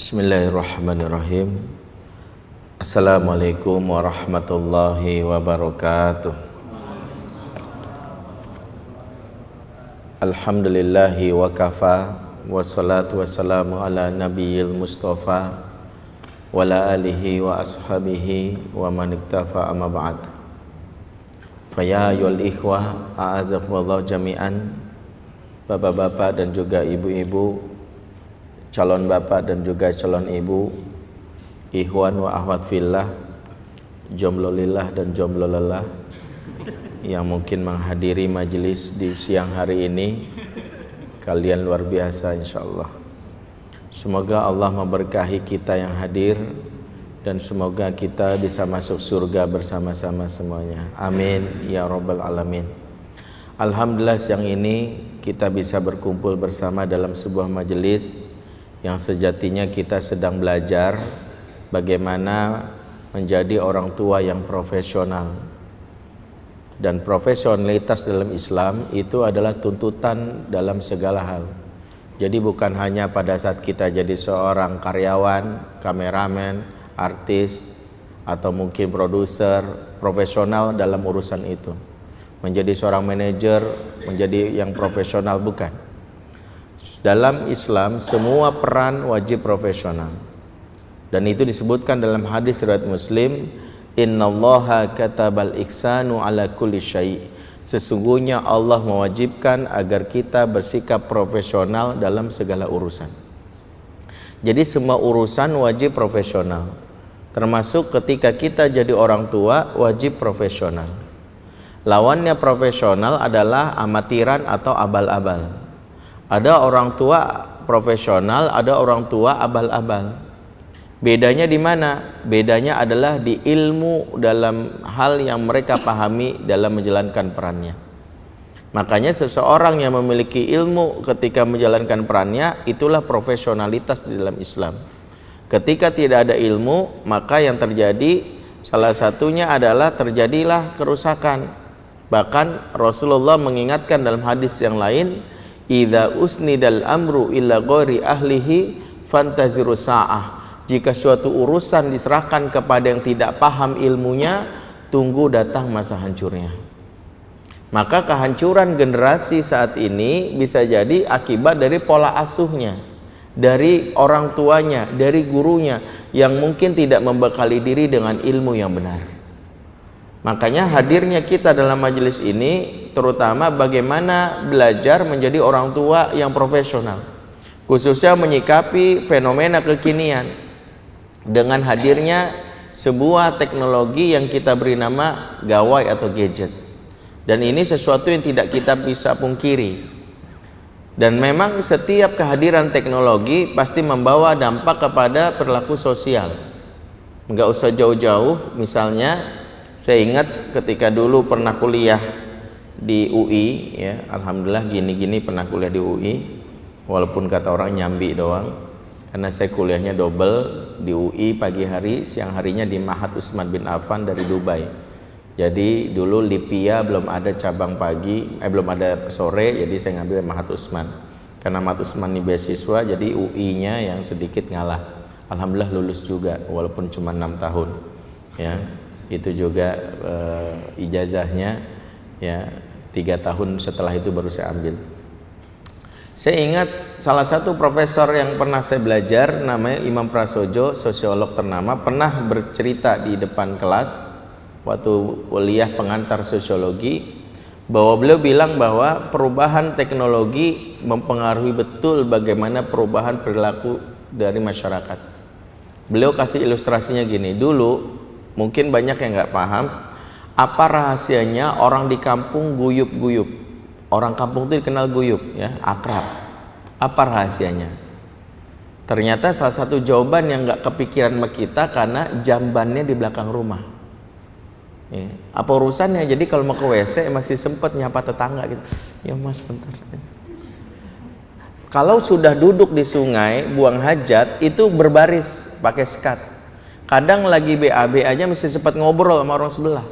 Bismillahirrahmanirrahim. Assalamualaikum warahmatullahi wabarakatuh. Alhamdulillahi wa kafa, wassalatu wassalamu ala nabiyil mustafa wa ala alihi wa ashabihi wa man iktafa amma ba'd. Faya ayyuhal ikhwah, a'azakumullah jami'an. Bapak-bapak dan juga ibu-ibu, calon bapak dan juga calon ibu, ikhwan wa akhwat fillah, jomblo lillah dan jomblo lelah yang mungkin menghadiri majelis di siang hari ini. Kalian luar biasa insyaallah. Semoga Allah memberkahi kita yang hadir dan semoga kita bisa masuk surga bersama-sama semuanya. Amin ya rabbal alamin. Alhamdulillah siang ini kita bisa berkumpul bersama dalam sebuah majelis yang sejatinya kita sedang belajar bagaimana menjadi orang tua yang profesional. Dan profesionalitas dalam Islam itu adalah tuntutan dalam segala hal. Jadi bukan hanya pada saat kita jadi seorang karyawan, kameramen, artis, atau mungkin produser, profesional dalam urusan itu. Menjadi seorang manajer, menjadi yang profesional, bukan. Dalam Islam semua peran wajib profesional. Dan itu disebutkan dalam hadis riwayat Muslim, innallaha katabal ihsanu ala kulli syai'. Sesungguhnya Allah mewajibkan agar kita bersikap profesional dalam segala urusan. Jadi semua urusan wajib profesional. Termasuk ketika kita jadi orang tua wajib profesional. Lawannya profesional adalah amatiran atau abal-abal. Ada orang tua profesional, ada orang tua abal-abal. Bedanya di mana? Bedanya adalah di ilmu dalam hal yang mereka pahami dalam menjalankan perannya. Makanya seseorang yang memiliki ilmu ketika menjalankan perannya, itulah profesionalitas di dalam Islam. Ketika tidak ada ilmu, maka yang terjadi salah satunya adalah terjadilah kerusakan. Bahkan Rasulullah mengingatkan dalam hadis yang lain, idza usnidal amru illa ghairi ahlihi fantaziru sa'ah. Jika suatu urusan diserahkan kepada yang tidak paham ilmunya, tunggu datang masa hancurnya. Maka kehancuran generasi saat ini bisa jadi akibat dari pola asuhnya, dari orang tuanya, dari gurunya yang mungkin tidak membekali diri dengan ilmu yang benar. Makanya hadirnya kita dalam majelis ini terutama bagaimana belajar menjadi orang tua yang profesional, khususnya menyikapi fenomena kekinian dengan hadirnya sebuah teknologi yang kita beri nama gawai atau gadget. Dan ini sesuatu yang tidak kita bisa pungkiri. Dan memang setiap kehadiran teknologi pasti membawa dampak kepada perilaku sosial. Enggak usah jauh-jauh, misalnya saya ingat ketika dulu pernah kuliah di UI, ya, alhamdulillah gini-gini pernah kuliah di UI, walaupun kata orang nyambi doang, karena saya kuliahnya double di UI pagi hari, siang harinya di Mahat Utsman bin Affan dari Dubai. Jadi dulu Lipia belum ada cabang pagi, belum ada sore, jadi saya ngambil Mahat Utsman. Karena Mahat Utsman ini beasiswa, jadi UI-nya yang sedikit ngalah. Alhamdulillah lulus juga, walaupun cuma 6 tahun, ya. Itu juga ijazahnya ya 3 tahun setelah itu baru saya ambil. Saya ingat salah satu profesor yang pernah saya belajar namanya Imam Prasojo, sosiolog ternama, pernah bercerita di depan kelas waktu kuliah pengantar sosiologi bahwa beliau bilang bahwa perubahan teknologi mempengaruhi betul bagaimana perubahan perilaku dari masyarakat. Beliau kasih ilustrasinya gini, dulu mungkin banyak yang nggak paham apa rahasianya orang di kampung guyup-guyup. Orang kampung itu dikenal guyup, ya, akrab. Apa rahasianya? Ternyata salah satu jawaban yang nggak kepikiran sama kita karena jambannya di belakang rumah. Ya. Apa urusannya? Jadi kalau mau ke WC masih sempat nyapa tetangga gitu. Ya mas bentar. Kalau sudah duduk di sungai buang hajat itu berbaris pakai sekat. Kadang lagi BAB aja mesti sempat ngobrol sama orang sebelah.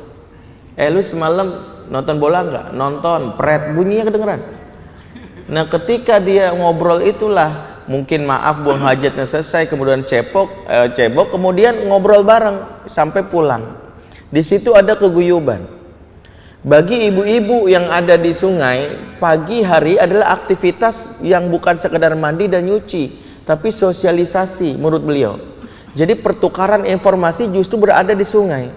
Lu semalam nonton bola nggak? Nonton, pret, bunyinya kedengeran. Nah ketika dia ngobrol itulah mungkin maaf buang hajatnya selesai, kemudian cebok, kemudian ngobrol bareng sampai pulang. Di situ ada keguyuban. Bagi ibu-ibu yang ada di sungai, pagi hari adalah aktivitas yang bukan sekedar mandi dan nyuci, tapi sosialisasi menurut beliau. Jadi pertukaran informasi justru berada di sungai,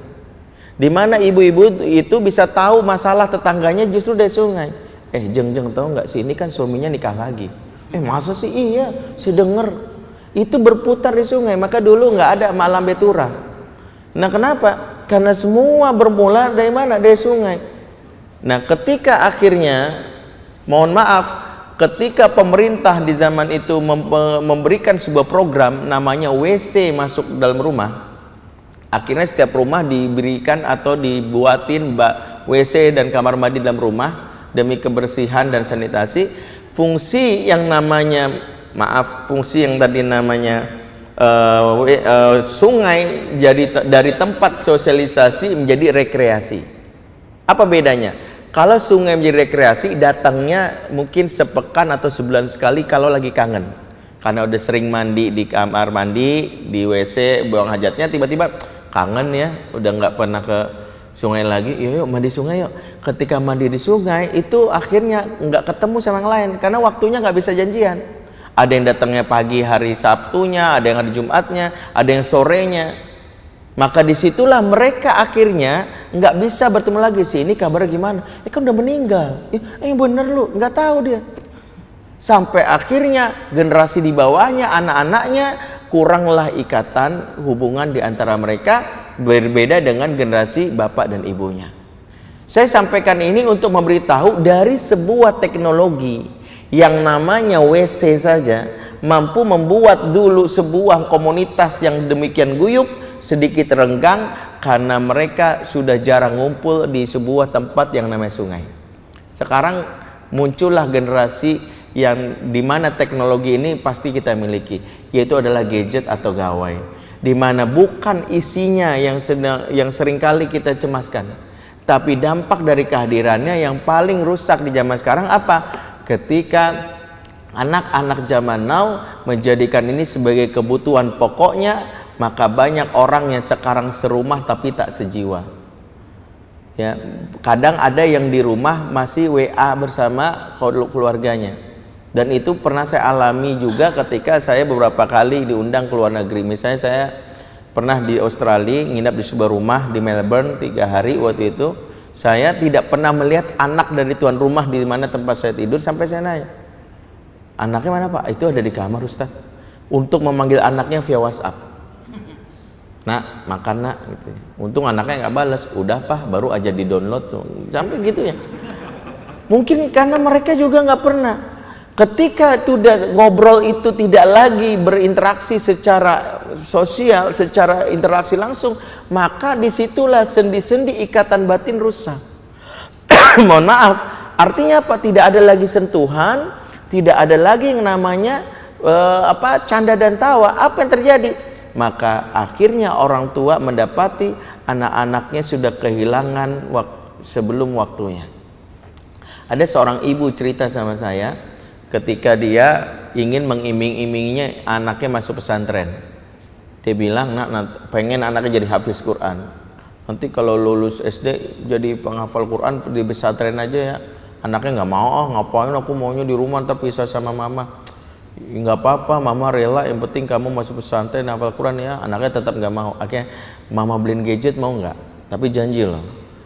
di mana ibu-ibu itu bisa tahu masalah tetangganya justru dari sungai. Jeng tahu nggak sih, ini kan suaminya nikah lagi. Masa sih? Iya, saya dengar. Itu berputar di sungai. Maka dulu nggak ada malam betura. Nah, kenapa? Karena semua bermula dari mana? Dari sungai. Nah, ketika akhirnya, mohon maaf, ketika pemerintah di zaman itu memberikan sebuah program namanya WC masuk dalam rumah, akhirnya setiap rumah diberikan atau dibuatin WC dan kamar mandi dalam rumah demi kebersihan dan sanitasi. Fungsi yang tadi namanya sungai jadi dari tempat sosialisasi menjadi rekreasi. Apa bedanya? Kalau sungai menjadi rekreasi, datangnya mungkin sepekan atau sebulan sekali kalau lagi kangen, karena udah sering mandi di kamar mandi, di WC, buang hajatnya, tiba-tiba kangen ya, udah nggak pernah ke sungai lagi. Yuk mandi sungai yuk. Ketika mandi di sungai itu akhirnya nggak ketemu sama yang lain, karena waktunya nggak bisa janjian. Ada yang datangnya pagi hari Sabtunya, ada yang hari Jumatnya, ada yang sorenya. Maka disitulah mereka akhirnya nggak bisa bertemu lagi. Si ini kabarnya gimana? Kan udah meninggal. Bener lu, nggak tahu dia. Sampai akhirnya generasi di bawahnya, anak-anaknya, kuranglah ikatan hubungan di antara mereka, berbeda dengan generasi bapak dan ibunya. Saya sampaikan ini untuk memberitahu dari sebuah teknologi yang namanya WC saja mampu membuat dulu sebuah komunitas yang demikian guyup sedikit renggang karena mereka sudah jarang ngumpul di sebuah tempat yang namanya sungai. Sekarang muncullah generasi yang dimana teknologi ini pasti kita miliki, yaitu adalah gadget atau gawai, dimana bukan isinya yang seringkali kita cemaskan, tapi dampak dari kehadirannya yang paling rusak di zaman sekarang apa? Ketika anak-anak zaman now menjadikan ini sebagai kebutuhan pokoknya, maka banyak orang yang sekarang serumah tapi tak sejiwa. Ya, kadang ada yang di rumah masih WA bersama keluarganya. Dan itu pernah saya alami juga ketika saya beberapa kali diundang ke luar negeri. Misalnya saya pernah di Australia, nginap di sebuah rumah di Melbourne 3 hari. Waktu itu saya tidak pernah melihat anak dari tuan rumah di mana tempat saya tidur, sampai saya nanya, anaknya mana Pak? Itu ada di kamar Ustaz. Untuk memanggil anaknya via WhatsApp. Nak, makan nak, gitu. Untung anaknya nggak balas. Udah Pak, baru aja di download tuh. Sampai gitu ya. Mungkin karena mereka juga nggak pernah. Ketika ngobrol itu tidak lagi berinteraksi secara sosial, secara interaksi langsung, maka disitulah sendi-sendi ikatan batin rusak. Mohon maaf, artinya apa? Tidak ada lagi sentuhan, tidak ada lagi yang namanya canda dan tawa. Apa yang terjadi? Maka akhirnya orang tua mendapati anak-anaknya sudah kehilangan sebelum waktunya. Ada seorang ibu cerita sama saya, ketika dia ingin mengiming-iminginya anaknya masuk pesantren. Dia bilang, nak, pengen anaknya jadi hafiz Quran. Nanti kalau lulus SD jadi penghafal Quran di pesantren aja ya. Anaknya nggak mau, ngapain aku maunya di rumah ntar pisah sama mama. Nggak apa-apa, mama rela, yang penting kamu masuk pesantren hafal Quran ya. Anaknya tetap nggak mau. Akhirnya mama beliin gadget, mau nggak? Tapi janji loh.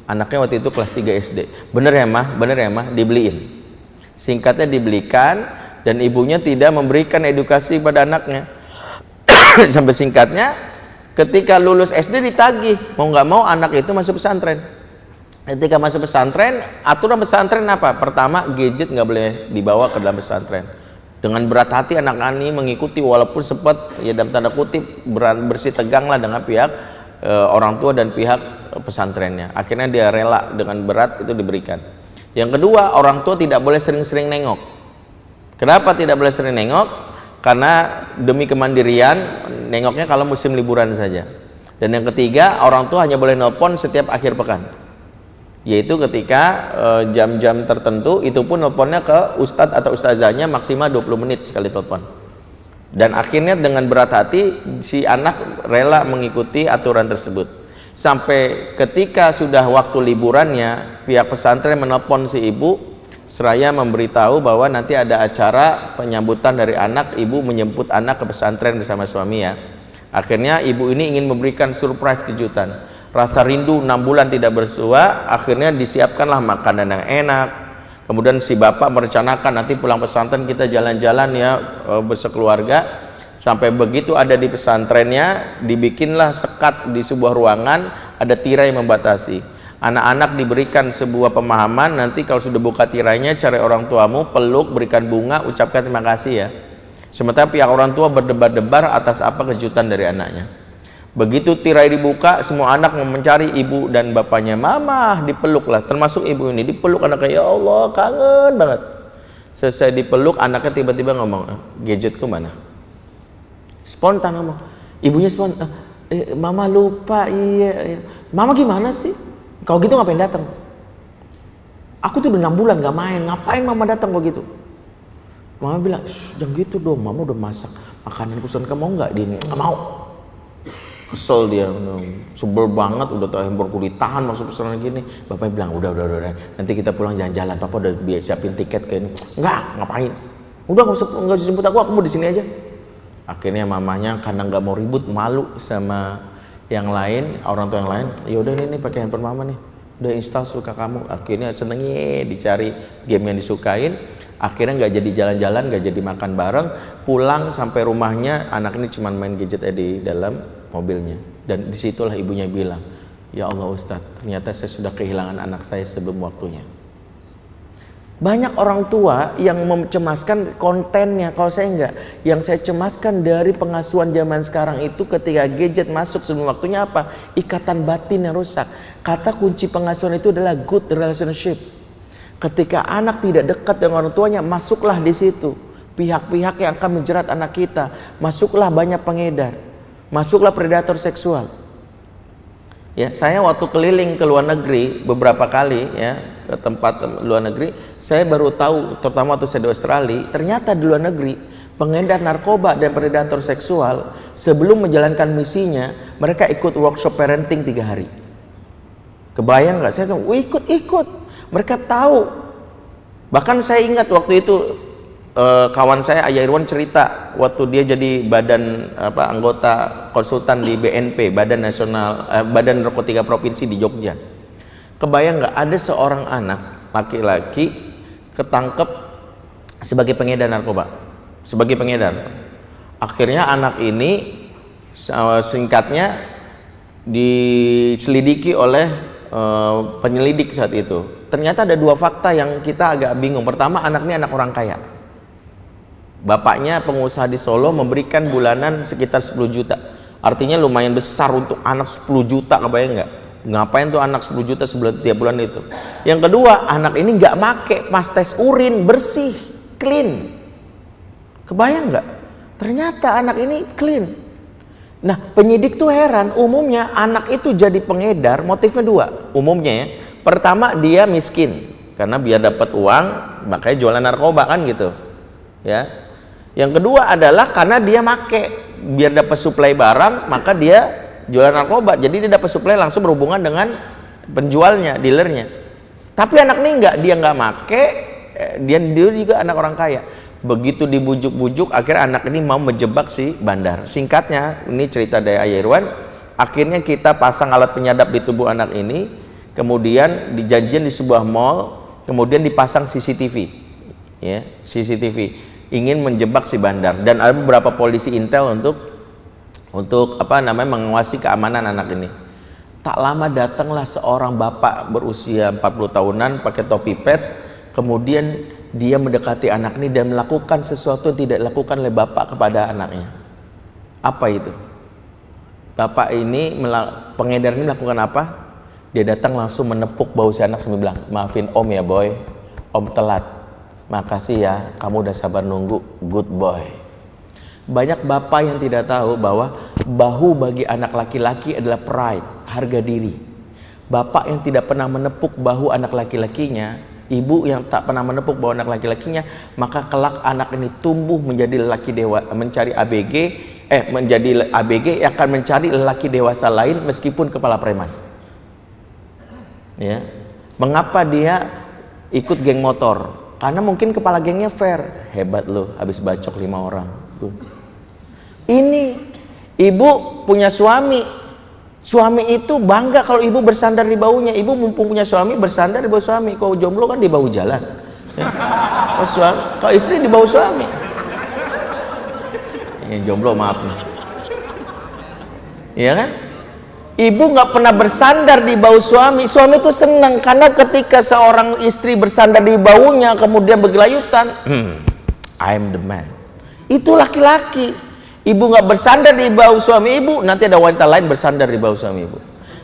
Anaknya waktu itu kelas 3 SD. Bener ya mah, dibeliin. Singkatnya dibelikan, dan ibunya tidak memberikan edukasi pada anaknya. Sampai singkatnya ketika lulus SD ditagih, mau nggak mau anak itu masuk pesantren. Ketika masuk pesantren, aturan pesantren apa? Pertama, gadget nggak boleh dibawa ke dalam pesantren. Dengan berat hati anak-anak ini mengikuti, walaupun sempat ya dalam tanda kutip bersih tegang lah dengan pihak orang tua dan pihak pesantrennya. Akhirnya dia rela dengan berat itu diberikan. Yang kedua, orang tua tidak boleh sering-sering nengok. Kenapa tidak boleh sering nengok? Karena demi kemandirian, nengoknya kalau musim liburan saja. Dan yang ketiga, orang tua hanya boleh nelpon setiap akhir pekan, yaitu ketika jam-jam tertentu, itu pun nelponnya ke ustadz atau ustazahnya maksimal 20 menit sekali telepon. Dan akhirnya dengan berat hati si anak rela mengikuti aturan tersebut. Sampai ketika sudah waktu liburannya, pihak pesantren menelpon si ibu seraya memberitahu bahwa nanti ada acara penyambutan dari anak. Ibu menjemput anak ke pesantren bersama suami ya. Akhirnya ibu ini ingin memberikan surprise kejutan. Rasa rindu 6 bulan tidak bersua, akhirnya disiapkanlah makanan yang enak. Kemudian si bapak merencanakan nanti pulang pesantren kita jalan-jalan ya bersekeluarga. Sampai begitu ada di pesantrennya, dibikinlah sekat di sebuah ruangan, ada tirai yang membatasi. Anak-anak diberikan sebuah pemahaman, nanti kalau sudah buka tirainya cari orang tuamu, peluk, berikan bunga, ucapkan terima kasih ya. Sementara pihak orang tua berdebar-debar atas apa kejutan dari anaknya. Begitu tirai dibuka, semua anak mau mencari ibu dan bapaknya. Mama, dipeluklah, termasuk ibu ini dipeluk anaknya. Ya Allah, kangen banget. Selesai dipeluk, anaknya tiba-tiba ngomong, gadgetku mana? Spontan ngomong. Ibunya spontan, mama lupa. Iya. Mama gimana sih? Kalau gitu ngapain datang? Aku tuh udah 6 bulan gak main, ngapain mama datang kok gitu? Mama bilang, jangan gitu dong, mama udah masak makanan kesukaan kamu, mau nggak di ini? Nggak mau. Kesel dia, sebel banget, udah tahu handphone ditahan masuk pesanan gini. Bapaknya bilang, udah, nanti kita pulang jalan-jalan, papa udah siapin tiket ke ini. Enggak, ngapain? Udah nggak usah jemput aku mau di sini aja. Akhirnya mamanya karena nggak mau ribut, malu sama yang lain, orang tua yang lain. Ya udah ini pakai handphone mama nih, udah install suka kamu. Akhirnya senengnya dicari game yang disukain. Akhirnya nggak jadi jalan-jalan, nggak jadi makan bareng. Pulang sampai rumahnya, anak ini cuma main gadget di dalam mobilnya. Dan disitulah ibunya bilang, ya Allah Ustadz, ternyata saya sudah kehilangan anak saya sebelum waktunya. Banyak orang tua yang mencemaskan kontennya, kalau saya enggak. Yang saya cemaskan dari pengasuhan zaman sekarang itu ketika gadget masuk sebelum waktunya apa? Ikatan batin yang rusak. Kata kunci pengasuhan itu adalah good relationship. Ketika anak tidak dekat dengan orang tuanya, masuklah di situ pihak-pihak yang akan menjerat anak kita. Masuklah banyak pengedar, masuklah predator seksual. Ya, saya waktu keliling ke luar negeri beberapa kali ya, ke tempat luar negeri, saya baru tahu, terutama waktu saya di Australia, ternyata di luar negeri pengedar narkoba dan predator seksual sebelum menjalankan misinya, mereka ikut workshop parenting 3 hari. Kebayang nggak? Saya ikut. Mereka tahu. Bahkan saya ingat waktu itu kawan saya Ayah Irwan cerita waktu dia jadi anggota konsultan di BNP, Badan Narkotika Provinsi di Jogja. Kebayang nggak, ada seorang anak laki-laki ketangkep sebagai pengedar narkoba, sebagai pengedar. Akhirnya anak ini singkatnya diselidiki oleh penyelidik saat itu. Ternyata ada 2 fakta yang kita agak bingung. Pertama, anak ini anak orang kaya. Bapaknya pengusaha di Solo memberikan bulanan sekitar 10 juta. Artinya lumayan besar untuk anak 10 juta, kebayang nggak? Ngapain tuh anak 10 juta tiap bulan itu? Yang kedua, anak ini nggak make pas tes urin, bersih, clean. Kebayang nggak? Ternyata anak ini clean. Nah, penyidik tuh heran, umumnya anak itu jadi pengedar, motifnya 2 umumnya ya. Pertama, dia miskin, karena biar dapat uang, makanya jualan narkoba kan gitu ya. Yang kedua adalah karena dia make, biar dapat suplai barang, maka dia jualan narkoba. Jadi dia dapat suplai langsung berhubungan dengan penjualnya, dealernya. Tapi anak ini enggak, dia nggak make, dia juga anak orang kaya. Begitu dibujuk-bujuk, akhirnya anak ini mau menjebak si bandar. Singkatnya, ini cerita dari Ayah Irwan, akhirnya kita pasang alat penyadap di tubuh anak ini, kemudian dijanjian di sebuah mall, kemudian dipasang CCTV ya, CCTV, ingin menjebak si bandar. Dan ada beberapa polisi intel untuk mengawasi keamanan anak ini. Tak lama datanglah seorang bapak berusia 40 tahunan pakai topi pet, kemudian dia mendekati anak ini dan melakukan sesuatu yang tidak dilakukan oleh bapak kepada anaknya. Apa itu? Bapak ini, pengedar ini melakukan apa? Dia datang langsung menepuk bau si anak sambil bilang, maafin om ya boy, om telat, makasih ya, kamu udah sabar nunggu, good boy. Banyak bapak yang tidak tahu bahwa bahu bagi anak laki-laki adalah pride, harga diri. Bapak yang tidak pernah menepuk bahu anak laki-lakinya ibu yang tak pernah menepuk bau anak laki-lakinya, maka kelak anak ini tumbuh menjadi lelaki mencari ABG, menjadi ABG akan mencari lelaki dewasa lain meskipun kepala preman. Ya, mengapa dia ikut geng motor? Karena mungkin kepala gengnya fair. Hebat loh, habis bacok 5 orang. Tuh. Ini ibu punya suami. Suami itu bangga kalau ibu bersandar di baunya. Ibu mumpung punya suami bersandar di bau suami. Kalau jomblo kan di bau jalan. Ya. Kalau istri di bau suami. Ini jomblo maaf nih. Iya kan? Ibu nggak pernah bersandar di bau suami. Suami itu senang karena ketika seorang istri bersandar di baunya kemudian bergelayutan, I'm the man. Itu laki-laki. Ibu nggak bersandar di bau suami ibu, nanti ada wanita lain bersandar di bau suami ibu.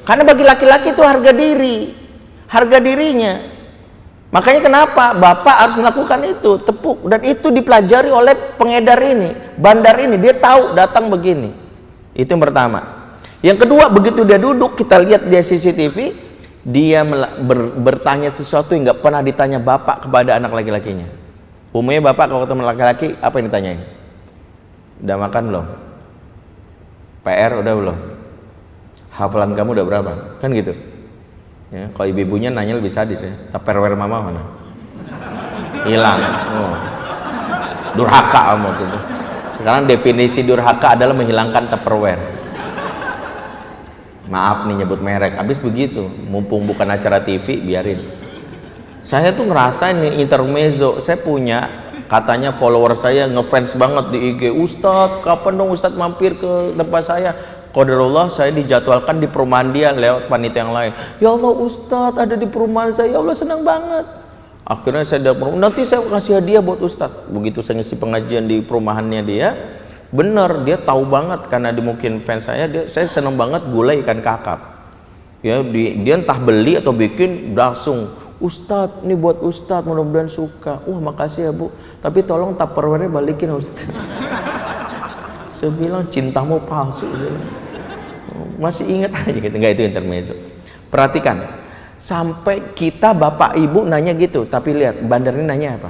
Karena bagi laki-laki itu harga diri, harga dirinya. Makanya kenapa bapak harus melakukan itu, tepuk, dan itu dipelajari oleh pengedar ini, bandar ini. Dia tahu datang begini. Itu yang pertama. Yang kedua, begitu dia duduk, kita lihat dia CCTV, dia bertanya sesuatu yang nggak pernah ditanya bapak kepada anak laki-lakinya. Umumnya bapak kalau ketemu laki-laki, apa yang ditanyain? Udah makan belum? PR udah belum? Hafalan kamu udah berapa? Kan gitu. Ya, kalau ibu-ibunya nanya lebih sadis ya. Tupperware mama mana? Hilang. Oh. Durhaka kamu gitu. Sekarang definisi durhaka adalah menghilangkan Tupperware. Maaf nih nyebut merek, habis begitu, mumpung bukan acara TV, biarin. Saya tuh ngerasain nih intermezzo, saya punya, katanya follower saya ngefans banget di IG, Ustadz, kapan dong Ustadz mampir ke tempat saya? Qadarullah saya dijadwalkan di perumahan dia lewat panitia yang lain. Ya Allah Ustadz ada di perumahan saya, ya Allah senang banget. Akhirnya saya dapat, nanti saya kasih hadiah buat Ustadz. Begitu saya ngisi pengajian di perumahannya dia, bener dia tahu banget karena dia mungkin fans saya, saya seneng banget gulai ikan kakap. Ya dia entah beli atau bikin langsung, Ustadz ini buat Ustadz mudah-mudahan suka. Wah makasih ya Bu, tapi tolong Tupperware-nya balikin Ustadz. Saya bilang cintamu palsu. Masih ingat aja gitu, nggak itu intermezzo. Perhatikan, sampai kita bapak ibu nanya gitu, tapi lihat bandar ini nanya apa?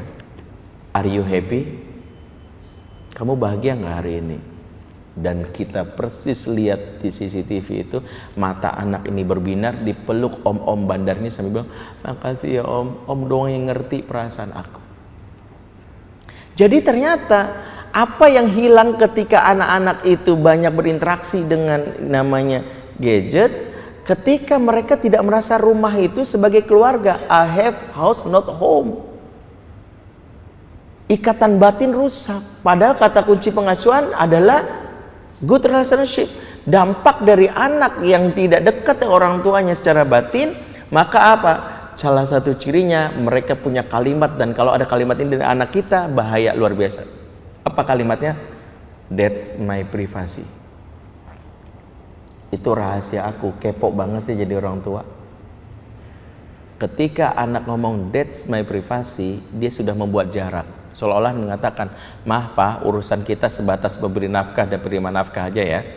Are you happy? Kamu bahagia nggak hari ini? Dan kita persis lihat di CCTV itu mata anak ini berbinar, dipeluk om bandar ini sambil bilang, makasih ya om doang yang ngerti perasaan aku. Jadi ternyata apa yang hilang ketika anak-anak itu banyak berinteraksi dengan namanya gadget, ketika mereka tidak merasa rumah itu sebagai keluarga. I have house not home. Ikatan batin rusak. Padahal kata kunci pengasuhan adalah good relationship. Dampak dari anak yang tidak dekat dengan orang tuanya secara batin, maka apa? Salah satu cirinya mereka punya kalimat, dan kalau ada kalimat ini dari anak kita bahaya luar biasa. Apa kalimatnya? That's my privacy. Itu rahasia aku. Kepo banget sih jadi orang tua. Ketika anak ngomong that's my privacy, dia sudah membuat jarak. Seolah-olah mengatakan, mah pak urusan kita sebatas memberi nafkah dan penerima nafkah aja ya.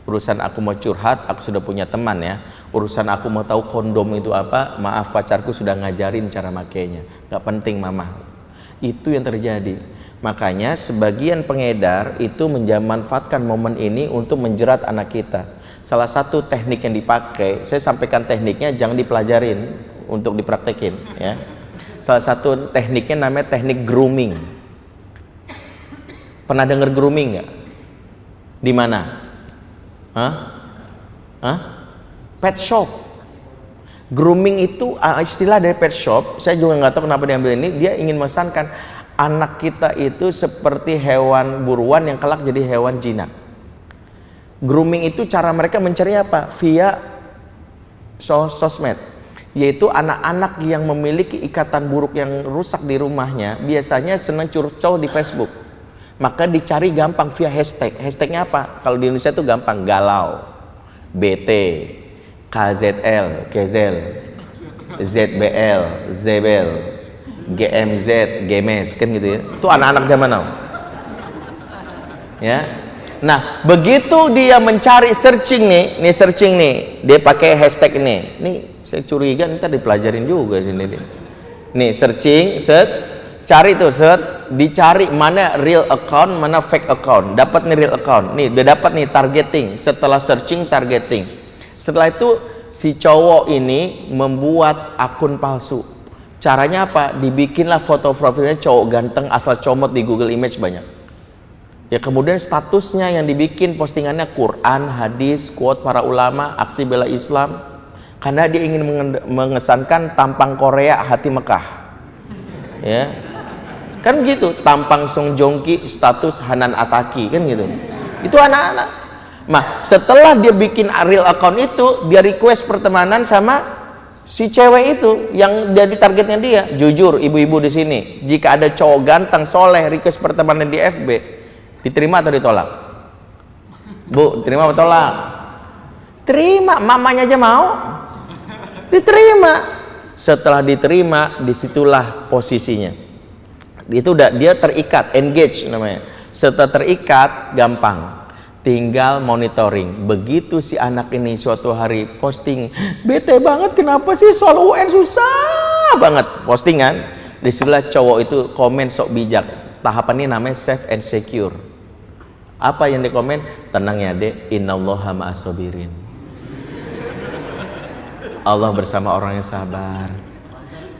Urusan aku mau curhat, aku sudah punya teman ya. Urusan aku mau tahu kondom itu apa, maaf pacarku sudah ngajarin cara makainya. Gak penting mama. Itu yang terjadi. Makanya sebagian pengedar itu memanfaatkan momen ini untuk menjerat anak kita. Salah satu teknik yang dipakai, saya sampaikan tekniknya, jangan dipelajarin untuk dipraktekin ya. Salah satu tekniknya namanya teknik grooming. Pernah dengar grooming nggak? Di mana? Pet shop. Grooming itu istilah dari pet shop. Saya juga nggak tahu kenapa diambil ini. Dia ingin memesankan anak kita itu seperti hewan buruan yang kelak jadi hewan jinak. Grooming itu cara mereka mencari apa? Via sosmed. Yaitu anak-anak yang memiliki ikatan buruk yang rusak di rumahnya biasanya senang curcol di Facebook, maka dicari gampang via hashtag. Hashtagnya apa? Kalau di Indonesia itu gampang, galau, BT, KZL, Kezel, ZBL, Zebel, GMZ, Gemes, kan gitu ya. Itu anak-anak zaman now. Ya. Nah, begitu dia mencari searching nih, dia pakai hashtag ini. Nih saya curiga ntar dipelajarin juga sini. Nih searching, cari tuh, dicari mana real account, mana fake account. Dapat nih real account. Nih udah dapat nih targeting. Setelah searching, targeting. Setelah itu si cowok ini membuat akun palsu. Caranya apa? Dibikinlah foto profilnya cowok ganteng asal comot di Google Image banyak. Ya kemudian statusnya yang dibikin postingannya Quran, hadis, quote para ulama, aksi bela Islam. Karena dia ingin mengesankan tampang Korea, hati Mekah. Ya. Kan gitu, tampang Song Joong Ki, status Hanan Ataki, kan gitu. Itu anak-anak. Nah, setelah dia bikin real account itu, dia request pertemanan sama si cewek itu yang jadi targetnya dia. Jujur, ibu-ibu di sini, jika ada cowok ganteng, soleh, request pertemanan di FB, diterima atau ditolak? Bu, diterima atau tolak? Terima, mamanya aja mau. Diterima. Setelah diterima, disitulah posisinya. Itu udah dia terikat, engage namanya. Setelah terikat, gampang. Tinggal monitoring. Begitu si anak ini suatu hari posting, bete banget kenapa sih soal UN susah banget postingan. Disitulah cowok itu komen sok bijak. Tahapan ini namanya safe and secure. Apa yang dikomen? Tenang ya dek, innallaha ma'as-sabirin. Allah bersama orang yang sabar.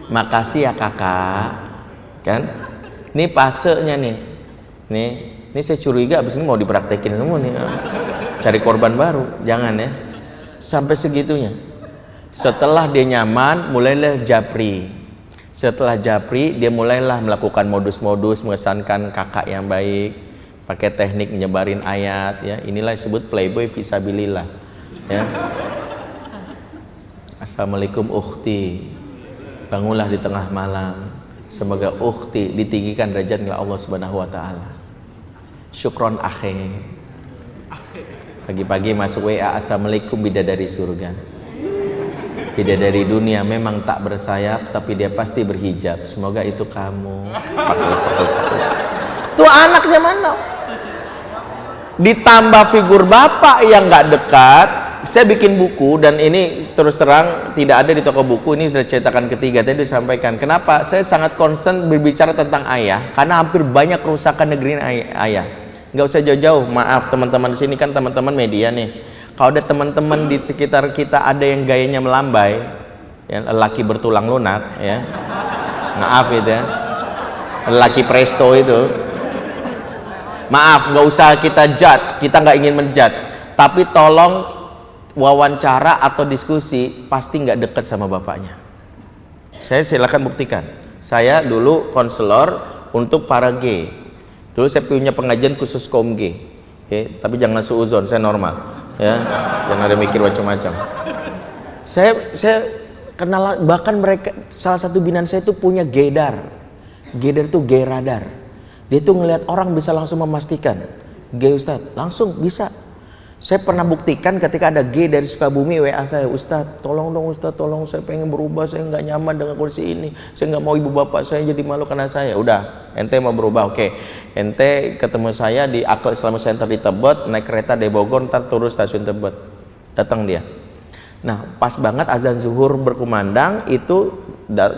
Makasih ya kakak. Kan? Ini pasenya nih. Ini saya curiga abis ini mau dipraktekin semua nih. Cari korban baru. Jangan ya. Sampai segitunya. Setelah dia nyaman, mulailah japri. Setelah japri, dia mulailah melakukan modus-modus mengesankan kakak yang baik. Pakai teknik nyebarin ayat. Ya. Inilah disebut playboy fisabilillah. Ya. Assalamualaikum ukhti, bangunlah di tengah malam, semoga ukhti ditinggikan derajatnya Allah Subhanahu wa taala. Syukron akhi. Pagi-pagi masuk WA, assalamualaikum bidadari surga. Bidadari dunia memang tak bersayap tapi dia pasti berhijab. Semoga itu kamu. Tuh anak zaman now. Ditambah figur bapak yang nggak dekat. Saya bikin buku dan ini terus terang tidak ada di toko buku, ini sudah cetakan ketiga tadi disampaikan. Kenapa? Saya sangat concern berbicara tentang ayah karena hampir banyak kerusakan negeri ayah. Nggak usah jauh-jauh, maaf teman-teman di sini kan teman-teman media nih. Kalau ada teman-teman di sekitar kita ada yang gayanya melambai, ya, lelaki bertulang lunak, ya, maaf itu ya, lelaki presto itu. Maaf, nggak usah kita judge, kita nggak ingin menjudge, tapi tolong wawancara atau diskusi pasti nggak dekat sama bapaknya. Saya silakan buktikan. Saya dulu konselor untuk para gay. Dulu saya punya pengajian khusus kaum gay. Tapi jangan suuzon, saya normal. Ya, jangan ada mikir macam-macam. Saya kenal, bahkan mereka salah satu binaan saya itu punya gaydar. Gaydar itu gay radar. Dia tuh ngelihat orang bisa langsung memastikan gay Ustadz, langsung bisa. Saya pernah buktikan ketika ada gay dari Sukabumi WA saya, Ustadz tolong dong Ustadz, tolong saya pengen berubah, saya nggak nyaman dengan kondisi ini, saya nggak mau ibu bapak saya jadi malu karena saya. Udah, ente mau berubah, oke, ente ketemu saya di Akhlak Islamic Center di Tebet, naik kereta dari Bogor, ntar turun stasiun Tebet, datang dia. Nah pas banget azan zuhur berkumandang itu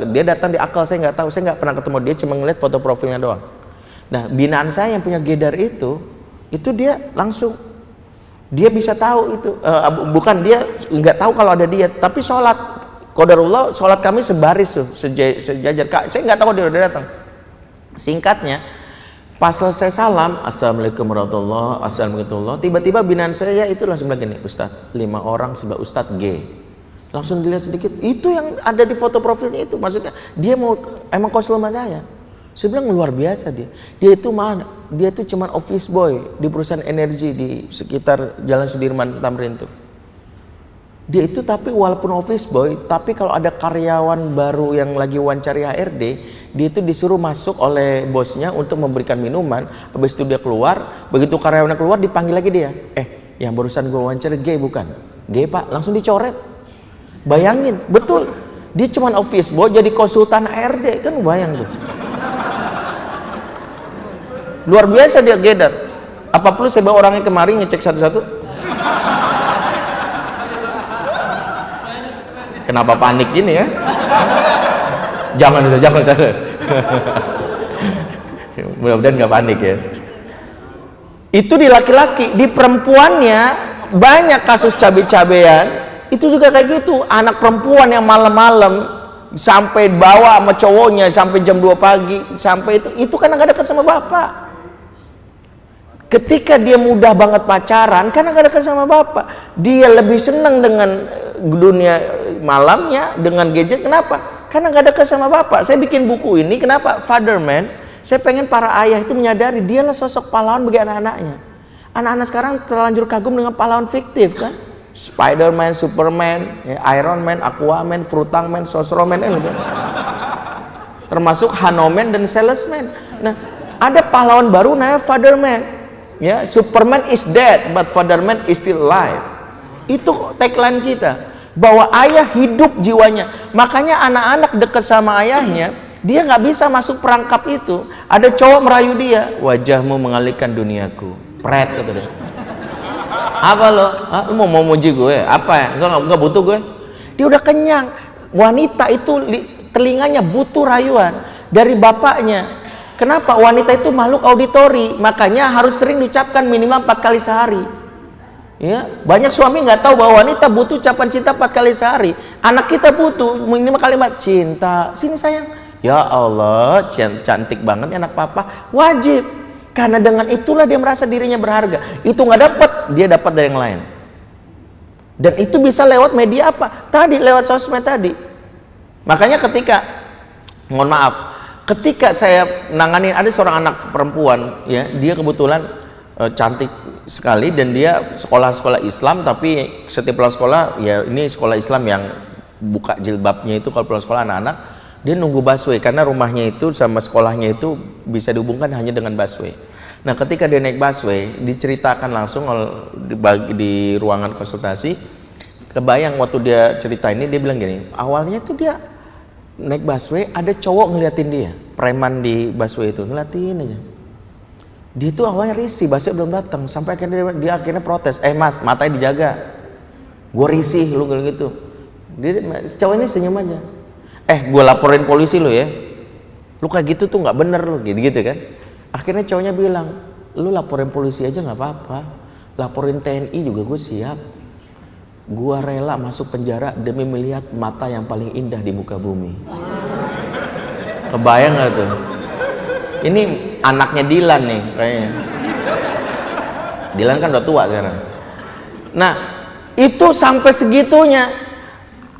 dia datang di Akal, saya nggak tahu, saya nggak pernah ketemu dia, cuma ngeliat foto profilnya doang. Nah binaan saya yang punya gedar itu dia langsung, dia bisa tahu itu, bukan dia nggak tahu kalau ada dia, tapi sholat qadarullah, sholat kami sebaris tuh, sejajar. Saya nggak tahu dia udah datang. Singkatnya, pas selesai salam, assalamualaikum warahmatullahi wabarakatuh, tiba-tiba binaan saya itu langsung bilang gini, Ustadz 5 orang sebab Ustadz gay. Langsung dilihat sedikit, itu yang ada di foto profilnya itu, maksudnya dia mau emang konsul sama saya. Saya bilang luar biasa dia itu mana? Dia itu cuman office boy di perusahaan energi di sekitar Jalan Sudirman Tamrin tuh. Dia itu tapi walaupun office boy, tapi kalau ada karyawan baru yang lagi wawancari HRD, dia itu disuruh masuk oleh bosnya untuk memberikan minuman. Habis itu dia keluar, begitu karyawannya keluar dipanggil lagi dia. Yang barusan gue wawancari gay bukan? Gay pak, langsung dicoret. Bayangin, betul. Dia cuman office boy jadi konsultan HRD, kan bayang tuh. Luar biasa dia gedar. Apa perlu saya bawa orangnya kemari ngecek satu-satu? Kenapa panik gini ya? Jangan. Mudah-mudahan nggak panik ya. Itu di laki-laki. Di perempuannya banyak kasus cabe-cabean. Itu juga kayak gitu. Anak perempuan yang malam-malam sampai bawa sama cowoknya sampai jam 2 pagi, sampai itu karena nggak dekat sama bapak. Ketika dia mudah banget pacaran karena nggak dekat sama bapak, dia lebih senang dengan dunia malamnya, dengan gadget. Kenapa? Karena nggak dekat sama bapak. Saya bikin buku ini kenapa? Fatherman. Saya pengen para ayah itu menyadari dialah sosok pahlawan bagi anak-anaknya. Anak-anak sekarang terlanjur kagum dengan pahlawan fiktif kan? Spiderman, Superman, Iron Man, Aquaman, Frutangman, Sosroman, gitu. Termasuk Hanoman dan Salesman. Nah, ada pahlawan baru namanya Fatherman. Ya, Superman is dead, but Fatherman is still alive. Itu tagline kita, bahwa ayah hidup jiwanya. Makanya anak-anak dekat sama ayahnya, dia nggak bisa masuk perangkap itu. Ada cowok merayu dia, wajahmu mengalihkan duniaku. Pret, kata dia. Apa lo? Lu mau muji gue? Apa ya? Enggak butuh gue. Dia udah kenyang. Wanita itu telinganya butuh rayuan dari bapaknya. Kenapa? Wanita itu makhluk auditori, makanya harus sering diucapkan minimal 4 kali sehari. Ya, banyak suami nggak tahu bahwa wanita butuh ucapan cinta 4 kali sehari. Anak kita butuh minimal kalimat cinta. Sini sayang. Ya Allah, cantik banget anak papa. Wajib. Karena dengan itulah dia merasa dirinya berharga. Itu nggak dapat, dia dapat dari yang lain. Dan itu bisa lewat media apa? Tadi lewat sosmed tadi. Makanya mohon maaf, ketika saya nanganin ada seorang anak perempuan, ya, dia kebetulan cantik sekali dan dia sekolah Islam, tapi setiap pulang sekolah, ya ini sekolah Islam yang buka jilbabnya itu kalau pulang sekolah anak-anak, dia nunggu busway karena rumahnya itu sama sekolahnya itu bisa dihubungkan hanya dengan busway. Nah, ketika dia naik busway, diceritakan langsung di ruangan konsultasi, kebayang waktu dia cerita ini, dia bilang gini, awalnya tuh dia naik busway, ada cowok ngeliatin dia, preman di busway itu, ngeliatin aja. Dia tuh awalnya risih, busway belum datang, sampai akhirnya dia protes, mas, matanya dijaga, gue risih lu gitu. Dia, cowok ini senyum aja. Gue laporin polisi lu ya, lu kayak gitu tuh nggak bener lu, gitu kan. Akhirnya cowoknya bilang, lu laporin polisi aja nggak apa-apa, laporin TNI juga gue siap. Gua rela masuk penjara demi melihat mata yang paling indah di muka bumi. Kebayang gak tuh? Ini anaknya Dilan nih kayaknya. Dilan kan udah tua sekarang. Nah, itu sampai segitunya.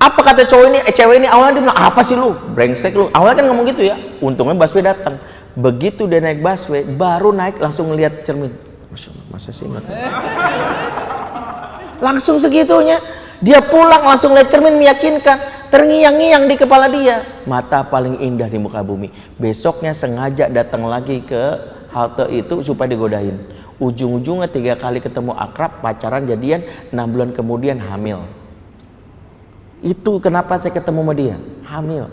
Apa kata cewek ini awalnya dia bilang, apa sih lu? Brengsek lu. Awalnya kan ngomong gitu ya. Untungnya busway datang. Begitu dia naik busway, baru naik langsung ngeliat cermin. Masya Allah, masa sih nggak tahu. Langsung segitunya. Dia pulang langsung lihat cermin, meyakinkan. Terngiang-ngiang di kepala dia, mata paling indah di muka bumi. Besoknya sengaja datang lagi ke halte itu supaya digodain. Ujung-ujungnya 3 kali ketemu akrab, pacaran, jadian, 6 bulan kemudian hamil. Itu kenapa saya ketemu sama dia, hamil.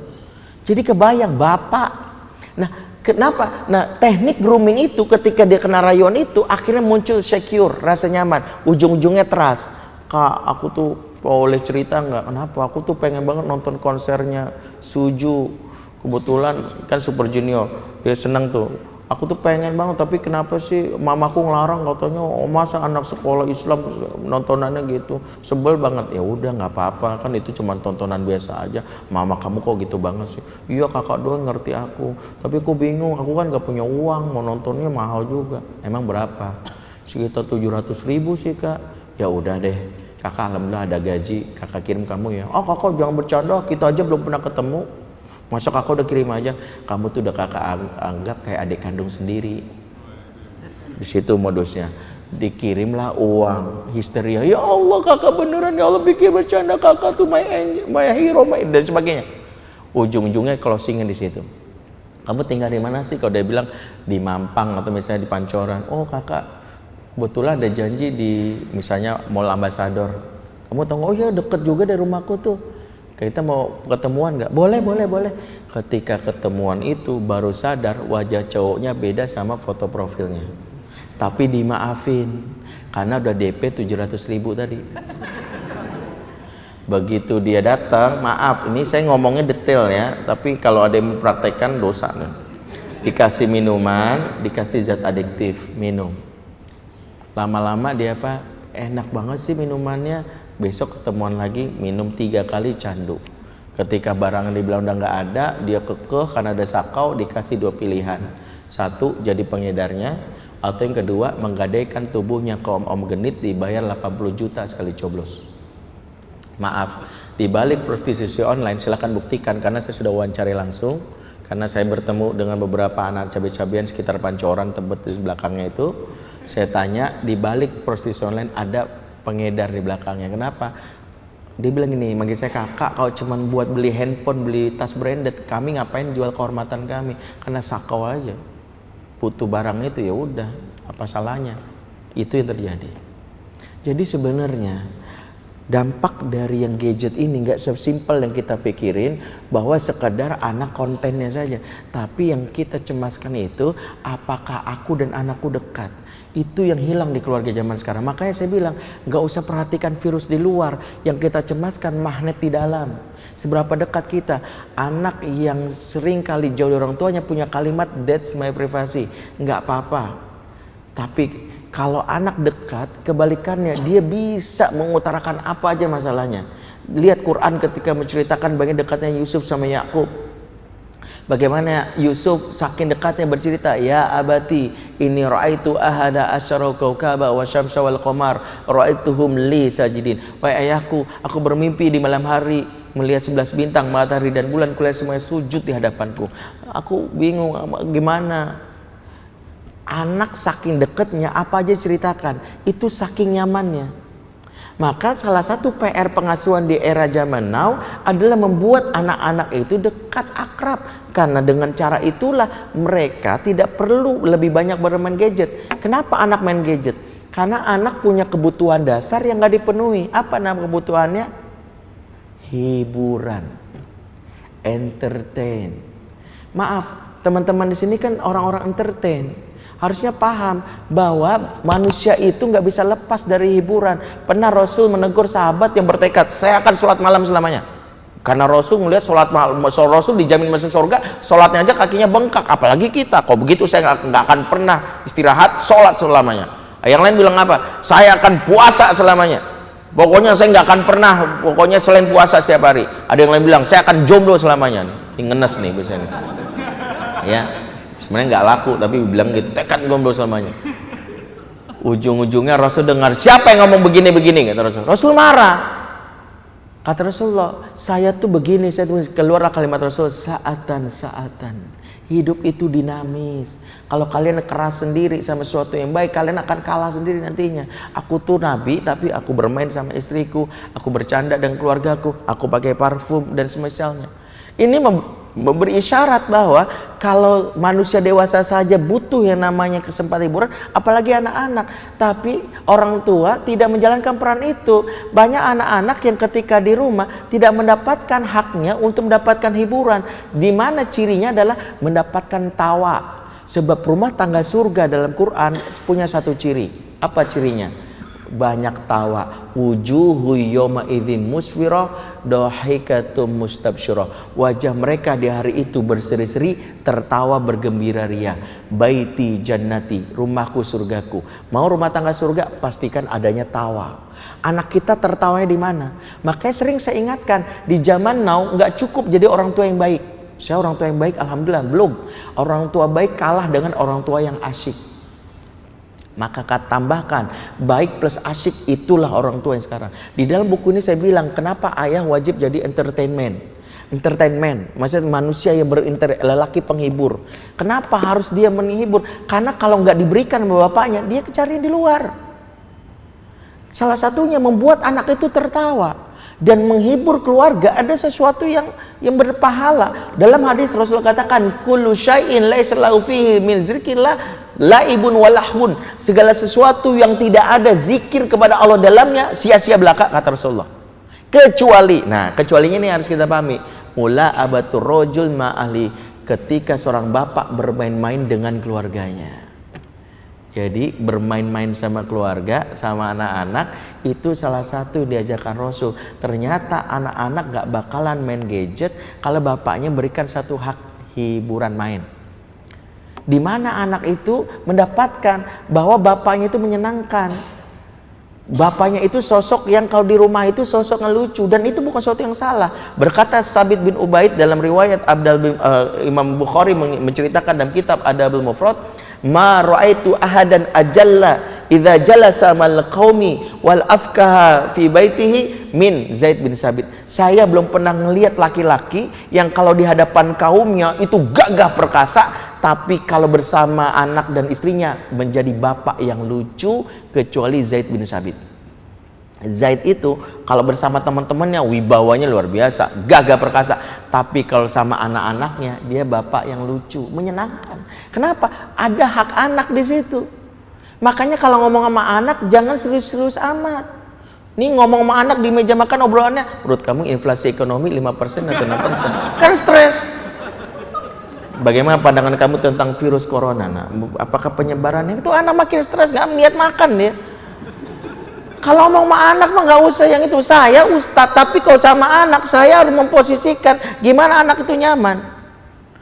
Jadi kebayang bapak. Nah, kenapa? Nah, teknik grooming itu ketika dia kena rayuan itu akhirnya muncul secure, rasa nyaman. Ujung-ujungnya trust. Kak, aku tuh boleh cerita nggak? Kenapa? Aku tuh pengen banget nonton konsernya Suju. Kebetulan kan Super Junior, dia seneng tuh. Aku tuh pengen banget, tapi kenapa sih mamaku ngelarang, katanya oh, masa anak sekolah Islam nontonannya gitu, sebel banget. Ya udah nggak apa-apa, kan itu cuma tontonan biasa aja. Mama kamu kok gitu banget sih? Iya kakak doang ngerti aku, tapi aku bingung, aku kan nggak punya uang, mau nontonnya mahal juga. Emang berapa? Sekitar 700.000 sih kak. Ya udah deh kakak, alhamdulillah ada gaji, kakak kirim kamu ya. Oh kakak jangan bercanda, kita aja belum pernah ketemu. Masa kakak udah kirim aja? Kamu tuh udah kakak anggap kayak adik kandung sendiri. Di situ modusnya. Dikirimlah uang, histeria. Ya Allah kakak beneran, ya Allah pikir bercanda, kakak tuh my angel, my hero, dan sebagainya. Ujung-ujungnya closingnya di situ. Kamu tinggal di mana sih? Kalau dia bilang di Mampang atau misalnya di Pancoran. Oh kakak, kebetulan ada janji di misalnya Mall Ambassador. Kamu tahu? Oh ya deket juga dari rumahku tuh. Kita mau ketemuan nggak? Boleh. Ketika ketemuan itu baru sadar wajah cowoknya beda sama foto profilnya. Tapi dimaafin karena udah DP 700.000 tadi. Begitu dia datang, maaf ini saya ngomongnya detail ya, tapi kalau ada yang mempraktekkan dosa nih. Dikasih minuman, dikasih zat adiktif, minum. Lama-lama dia apa? Enak banget sih minumannya. Besok ketemuan lagi, minum 3 kali candu. Ketika barang yang dibilang udah nggak ada, dia kekeh karena ada sakau, dikasih 2 pilihan. 1 jadi pengedarnya, atau yang kedua menggadaikan tubuhnya ke om-om genit, dibayar 80 juta sekali coblos. Maaf, di balik prostitusi online silakan buktikan, karena saya sudah wawancari langsung, karena saya bertemu dengan beberapa anak cabai-cabian sekitar Pancoran, Tebet di belakangnya itu. Saya tanya, di balik prostitusi online ada pengedar di belakangnya. Kenapa? Dia bilang gini, manggil saya kakak, kalau cuma buat beli handphone, beli tas branded, kami ngapain jual kehormatan kami? Karena sakau aja, butuh barang itu, ya udah, apa salahnya? Itu yang terjadi. Jadi sebenarnya dampak dari yang gadget ini nggak sesimpel yang kita pikirin, bahwa sekadar anak kontennya saja. Tapi yang kita cemaskan itu, apakah aku dan anakku dekat? Itu yang hilang di keluarga zaman sekarang. Makanya saya bilang, nggak usah perhatikan virus di luar, yang kita cemaskan magnet di dalam. Seberapa dekat kita? Anak yang sering kali jauh dari orang tuanya punya kalimat that's my privacy, nggak apa-apa. Tapi kalau anak dekat, kebalikannya, dia bisa mengutarakan apa aja masalahnya. Lihat Quran ketika menceritakan bagaimana dekatnya Yusuf sama Yakub. Bagaimana Yusuf saking dekatnya bercerita, ya abati inni ra'aitu ahada asyara kaukaba wa syamsa wal qamar ra'aituhum li sajidin. Wahai ayahku, aku bermimpi di malam hari melihat 11 bintang, matahari dan bulan, kulihat semuanya sujud di hadapanku. Aku bingung gimana. Anak saking dekatnya apa aja ceritakan, itu saking nyamannya. Maka salah satu PR pengasuhan di era zaman now adalah membuat anak-anak itu dekat, akrab. Karena dengan cara itulah mereka tidak perlu lebih banyak bermain gadget. Kenapa anak main gadget? Karena anak punya kebutuhan dasar yang gak dipenuhi. Apa nama kebutuhannya? Hiburan, entertain. Maaf, teman-teman di sini kan orang-orang entertain. Harusnya paham bahwa manusia itu nggak bisa lepas dari hiburan. Pernah Rasul menegur sahabat yang bertekad, saya akan sholat malam selamanya. Karena Rasul melihat sholat malam, Rasul dijamin masuk surga, sholatnya aja kakinya bengkak. Apalagi kita, kok begitu saya nggak akan pernah istirahat, sholat selamanya. Yang lain bilang apa? Saya akan puasa selamanya. Pokoknya saya nggak akan pernah, pokoknya selain puasa setiap hari. Ada yang lain bilang, saya akan jomblo selamanya. Ini ngenes nih biasanya. Ya. Sebenarnya nggak laku, tapi bilang gitu, tekad jomblo selamanya. Ujung-ujungnya Rasul dengar, siapa yang ngomong begini-begini? Kata Rasul. Rasul marah. Kata Rasulullah, saya tuh begini, saya tuh, keluarlah kalimat Rasul, saatan. Hidup itu dinamis. Kalau kalian keras sendiri sama sesuatu yang baik, kalian akan kalah sendiri nantinya. Aku tuh nabi, tapi aku bermain sama istriku, aku bercanda dengan keluargaku, aku pakai parfum dan semisalnya. Ini memberi isyarat bahwa kalau manusia dewasa saja butuh yang namanya kesempatan hiburan, apalagi anak-anak. Tapi orang tua tidak menjalankan peran itu. Banyak anak-anak yang ketika di rumah tidak mendapatkan haknya untuk mendapatkan hiburan, di mana cirinya adalah mendapatkan tawa. Sebab rumah tangga surga dalam Quran punya satu ciri. Apa cirinya? Banyak tawa. Wujuhu yawma idzin musfirah dahikatum mustabsyirah. Wajah mereka di hari itu berseri-seri, tertawa bergembira ria. Baiti jannati, rumahku surgaku. Mau rumah tangga surga, pastikan adanya tawa. Anak kita tertawanya di mana? Makanya sering saya ingatkan, di zaman now nggak cukup jadi orang tua yang baik. Saya orang tua yang baik, alhamdulillah belum. Orang tua baik kalah dengan orang tua yang asyik. Maka tambahkan, baik plus asyik, itulah orang tua yang sekarang. Di dalam buku ini saya bilang, kenapa ayah wajib jadi entertainment, maksudnya manusia yang lelaki penghibur. Kenapa harus dia menghibur? Karena kalau nggak diberikan sama bapaknya, dia cari di luar. Salah satunya membuat anak itu tertawa. Dan menghibur keluarga ada sesuatu yang berpahala. Dalam hadis Rasulullah katakan, kullu syai'in laisa lahu fihi min zikrillah laibun walahun. Segala sesuatu yang tidak ada zikir kepada Allah dalamnya sia-sia belaka, kata Rasulullah. Kecualinya ini harus kita pahami. Mula abatur rojul ma'ahli, ketika seorang bapak bermain-main dengan keluarganya. Jadi bermain-main sama keluarga, sama anak-anak itu salah satu yang diajarkan Rasul. Ternyata anak-anak gak bakalan main gadget kalau bapaknya berikan satu hak hiburan main. Di mana anak itu mendapatkan bahwa bapaknya itu menyenangkan. Bapaknya itu sosok yang kalau di rumah itu sosok yang lucu, dan itu bukan sesuatu yang salah. Berkata Sabit bin Ubaid dalam riwayat Imam Bukhari menceritakan dalam kitab Adabul Mufrad, ma ra'aitu ahadan ajalla idza jalasa mal qaumi wal afkaha fi baitihi min Zaid bin Sabit. Saya belum pernah melihat laki-laki yang kalau di hadapan kaumnya itu gagah perkasa, tapi kalau bersama anak dan istrinya menjadi bapak yang lucu, kecuali Zaid bin Sabit. Zaid itu kalau bersama teman-temannya wibawanya luar biasa, gagah perkasa, tapi kalau sama anak-anaknya dia bapak yang lucu, menyenangkan. Kenapa? Ada hak anak di situ. Makanya kalau ngomong sama anak jangan serius-serius amat. Nih ngomong sama anak di meja makan obrolannya, menurut kamu inflasi ekonomi 5% atau 6%? Kan stres. Bagaimana pandangan kamu tentang virus corona? Nah, apakah penyebarannya itu anak makin stres, nggak niat makan dia. Kalau mau sama anak mah nggak usah yang itu. Saya ustadz, tapi kalau sama anak saya harus memposisikan gimana anak itu nyaman.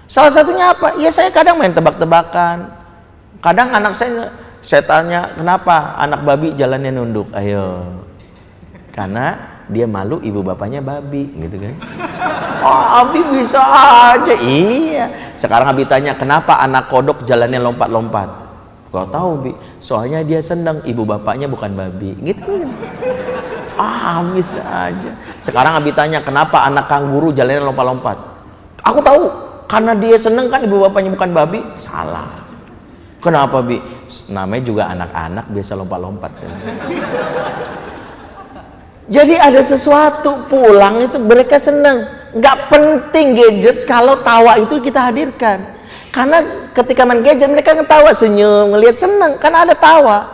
Salah satunya apa? Ya saya kadang main tebak-tebakan. Kadang anak saya tanya kenapa anak babi jalannya nunduk. Ayo, karena dia malu ibu bapaknya babi, gitu kan? Oh, Abi bisa aja. Iya. Sekarang Abi tanya kenapa anak kodok jalannya lompat-lompat. Kau tahu Bi, soalnya dia senang ibu bapaknya bukan babi, gitu kan? Bisa aja. Sekarang Abi tanya kenapa anak kanguru jalannya lompat-lompat. Aku tahu, karena dia senang kan ibu bapaknya bukan babi. Salah. Kenapa Bi? Namanya juga anak-anak biasa lompat-lompat. Jadi ada sesuatu pulang itu mereka senang. Nggak penting gadget kalau tawa itu kita hadirkan. Karena ketika main gadget mereka ketawa, senyum, ngelihat senang. Karena ada tawa.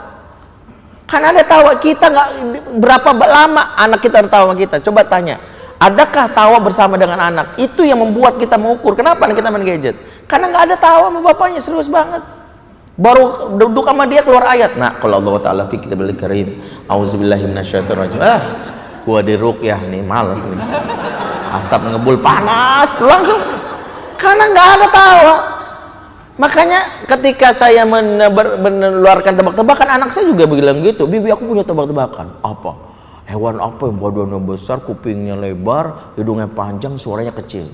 Karena ada tawa. Kita nggak berapa lama anak kita tertawa sama kita. Coba tanya, adakah tawa bersama dengan anak? Itu yang membuat kita mengukur. Kenapa anak kita main gadget? Karena nggak ada tawa sama bapaknya, serius banget. Baru duduk sama dia keluar ayat. Nah, kalau Allah Ta'ala fi kitabil karim, auzubillahi minasyaitonir rajim. Gua di ruqyah nih, males nih. Asap ngebul panas tuh langsung. Karena nggak ada tawa. Makanya ketika saya meneluarkan tebak-tebakan, anak saya juga bilang gitu. Bibi, aku punya tebak-tebakan. Apa? Hewan apa yang badannya besar, kupingnya lebar, hidungnya panjang, suaranya kecil?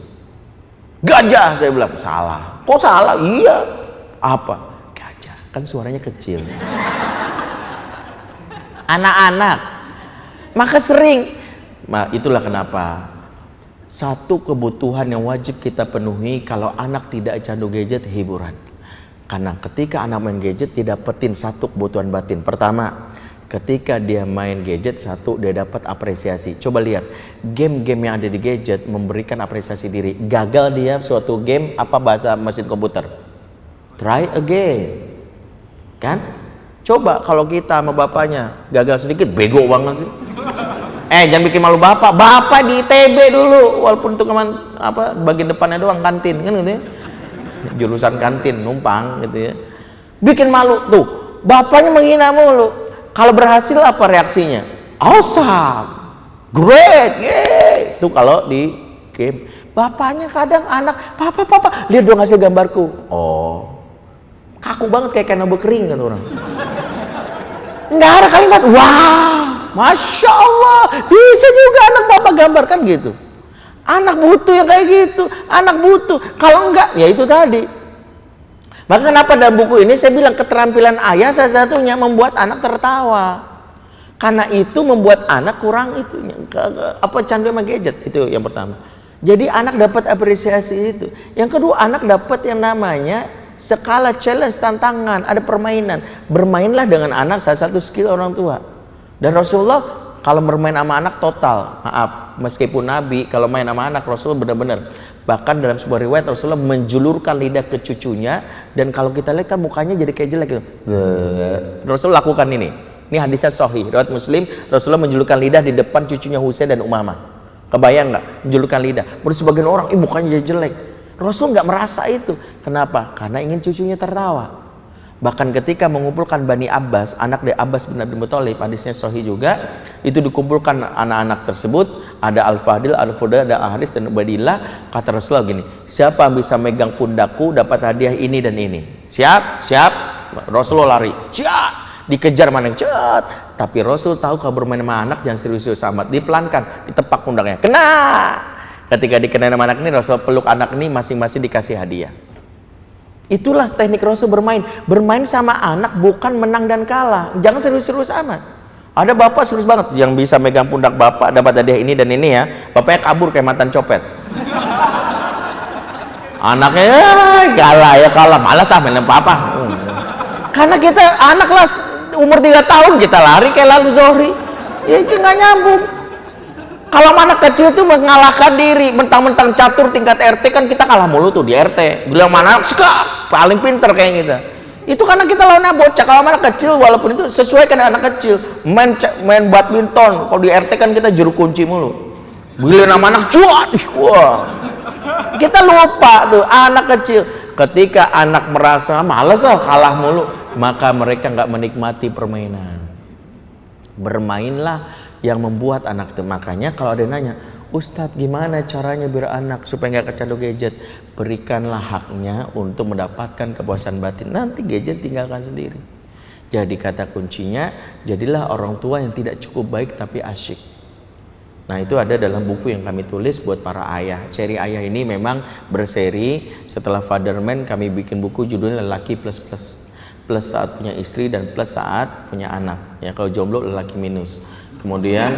Gajah, saya bilang. Salah. Kok salah? Iya. Apa? Kan suaranya kecil. Anak-anak maka sering, itulah kenapa satu kebutuhan yang wajib kita penuhi kalau anak tidak candu gadget, hiburan. Karena ketika anak main gadget dia dapetin satu kebutuhan batin. Pertama, ketika dia main gadget, satu dia dapat apresiasi. Coba lihat game-game yang ada di gadget memberikan apresiasi diri. Gagal dia suatu game, apa bahasa mesin komputer? Try again. Kan? Coba kalau kita sama bapaknya gagal sedikit, bego banget sih. Jangan bikin malu bapak. Bapak di ITB dulu, walaupun itu bagian depannya doang kantin kan gitu ya. Jurusan kantin numpang gitu ya. Bikin malu tuh. Bapaknya menghina mulu. Kalau berhasil apa reaksinya? Awesome. Great. Yeay. Itu kalau di game. Bapaknya kadang anak, "Papa, lihat dong hasil gambarku." Oh. Kaku banget kayak kenobo kering kan orang. Nggak ada kalimat, wah, masya Allah, bisa juga anak bapak gambarkan gitu. Anak butuh yang kayak gitu, anak butuh. Kalau enggak, ya itu tadi. Maka kenapa dalam buku ini saya bilang keterampilan ayah salah satunya membuat anak tertawa. Karena itu membuat anak kurang itunya, candu sama gadget, itu yang pertama. Jadi anak dapat apresiasi itu. Yang kedua, anak dapat yang namanya skala challenge, tantangan, ada permainan. Bermainlah dengan anak, salah satu skill orang tua. Dan Rasulullah kalau bermain sama anak total, maaf, meskipun Nabi kalau main sama anak, Rasulullah benar-benar. Bahkan dalam sebuah riwayat Rasulullah menjulurkan lidah ke cucunya, dan kalau kita lihat kan mukanya jadi kayak jelek gitu. Rasulullah lakukan ini. Ini hadisnya sahih, riwayat Muslim. Rasulullah menjulurkan lidah di depan cucunya Husain dan Umamah. Kebayang nggak? Menjulurkan lidah. Menurut sebagian orang, mukanya jadi jelek. Rasul nggak merasa itu. Kenapa? Karena ingin cucunya tertawa. Bahkan ketika mengumpulkan Bani Abbas, anak dari Abbas bin Abdul Muthalib, hadisnya sahih juga, itu dikumpulkan anak-anak tersebut, ada Al-Fadil, Al-Fudail, ada Al-Haris dan Ubaidillah. Kata Rasulullah gini, siapa yang bisa megang pundakku dapat hadiah ini dan ini. Siap, siap. Rasulullah lari, ciat, dikejar mana, ciat. Tapi Rasul tahu kalau bermain sama anak jangan serius-serius amat, dipelankan, ditepak pundaknya, kena. Ketika dikenain sama anak ini, Rasul peluk anak ini, masing-masing dikasih hadiah. Itulah teknik Rasul bermain. Bermain sama anak bukan menang dan kalah. Jangan serius-serius amat. Ada bapak serius banget yang bisa megang pundak bapak dapat hadiah ini dan ini ya. Bapaknya kabur kayak mantan copet. Anaknya kalah ya kalah, malas ah main apa-apa. Karena kita anak kelas umur 3 tahun kita lari kayak lalu Zohri. Ya itu nggak nyambung. Kalau anak kecil tuh mengalahkan diri, mentang-mentang catur tingkat RT kan kita kalah mulu tuh di RT. Bilang mana suka paling pinter kayak kita. Itu karena kita lawannya bocah. Kalau anak kecil walaupun itu sesuai dengan anak kecil, main badminton. Kalau di RT kan kita juru kunci mulu. Bila nama anak cuat, wah. Kita lupa tuh anak kecil. Ketika anak merasa malas kalah mulu, maka mereka nggak menikmati permainan. Bermainlah yang membuat anak itu. Makanya kalau ada yang nanya, Ustadz gimana caranya biar anak supaya nggak kecandu gadget, berikanlah haknya untuk mendapatkan kepuasan batin. Nanti gadget tinggalkan sendiri. Jadi kata kuncinya, jadilah orang tua yang tidak cukup baik tapi asyik. Nah itu ada dalam buku yang kami tulis buat para ayah. Seri ayah ini memang berseri. Setelah Fatherman kami bikin buku judulnya Lelaki Plus Plus. Plus saat punya istri dan plus saat punya anak. Ya kalau jomblo lelaki minus. Kemudian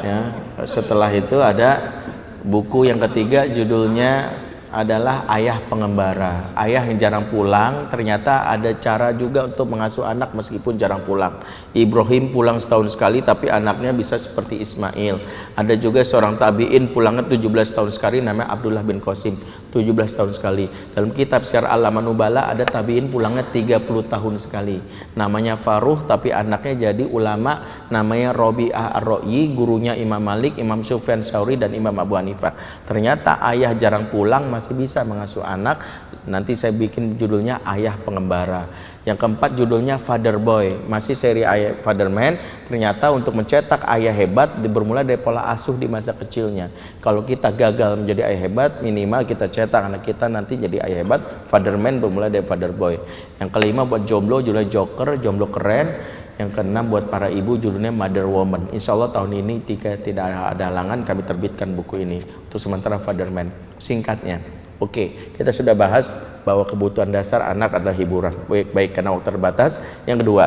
ya setelah itu ada buku yang ketiga judulnya adalah Ayah Pengembara. Ayah yang jarang pulang, ternyata ada cara juga untuk mengasuh anak meskipun jarang pulang. Ibrahim pulang setahun sekali tapi anaknya bisa seperti Ismail. Ada juga seorang tabi'in pulangnya 17 tahun sekali, namanya Abdullah bin Qasim, 17 tahun sekali. Dalam kitab Syiar A'laman Nubala ada tabi'in pulangnya 30 tahun sekali, namanya Faruh, tapi anaknya jadi ulama, namanya Robi'ah Ar-Ro'yi, gurunya Imam Malik, Imam Sufyan Tsauri dan Imam Abu Hanifah. Ternyata ayah jarang pulang masih bisa mengasuh anak. Nanti saya bikin judulnya Ayah Pengembara. Yang keempat judulnya Father Boy, masih seri Ayah Fatherman. Ternyata untuk mencetak ayah hebat bermula dari pola asuh di masa kecilnya. Kalau kita gagal menjadi ayah hebat, minimal kita cetak anak kita nanti jadi ayah hebat. Fatherman bermula dari Father Boy. Yang kelima buat jomblo judulnya Joker, jomblo keren. Yang keenam buat para ibu judulnya Mother Woman. Insya Allah tahun ini tidak ada halangan kami terbitkan buku ini. Untuk sementara Fatherman. Singkatnya, oke, kita sudah bahas bahwa kebutuhan dasar anak adalah hiburan. Baik karena waktu terbatas. Yang kedua,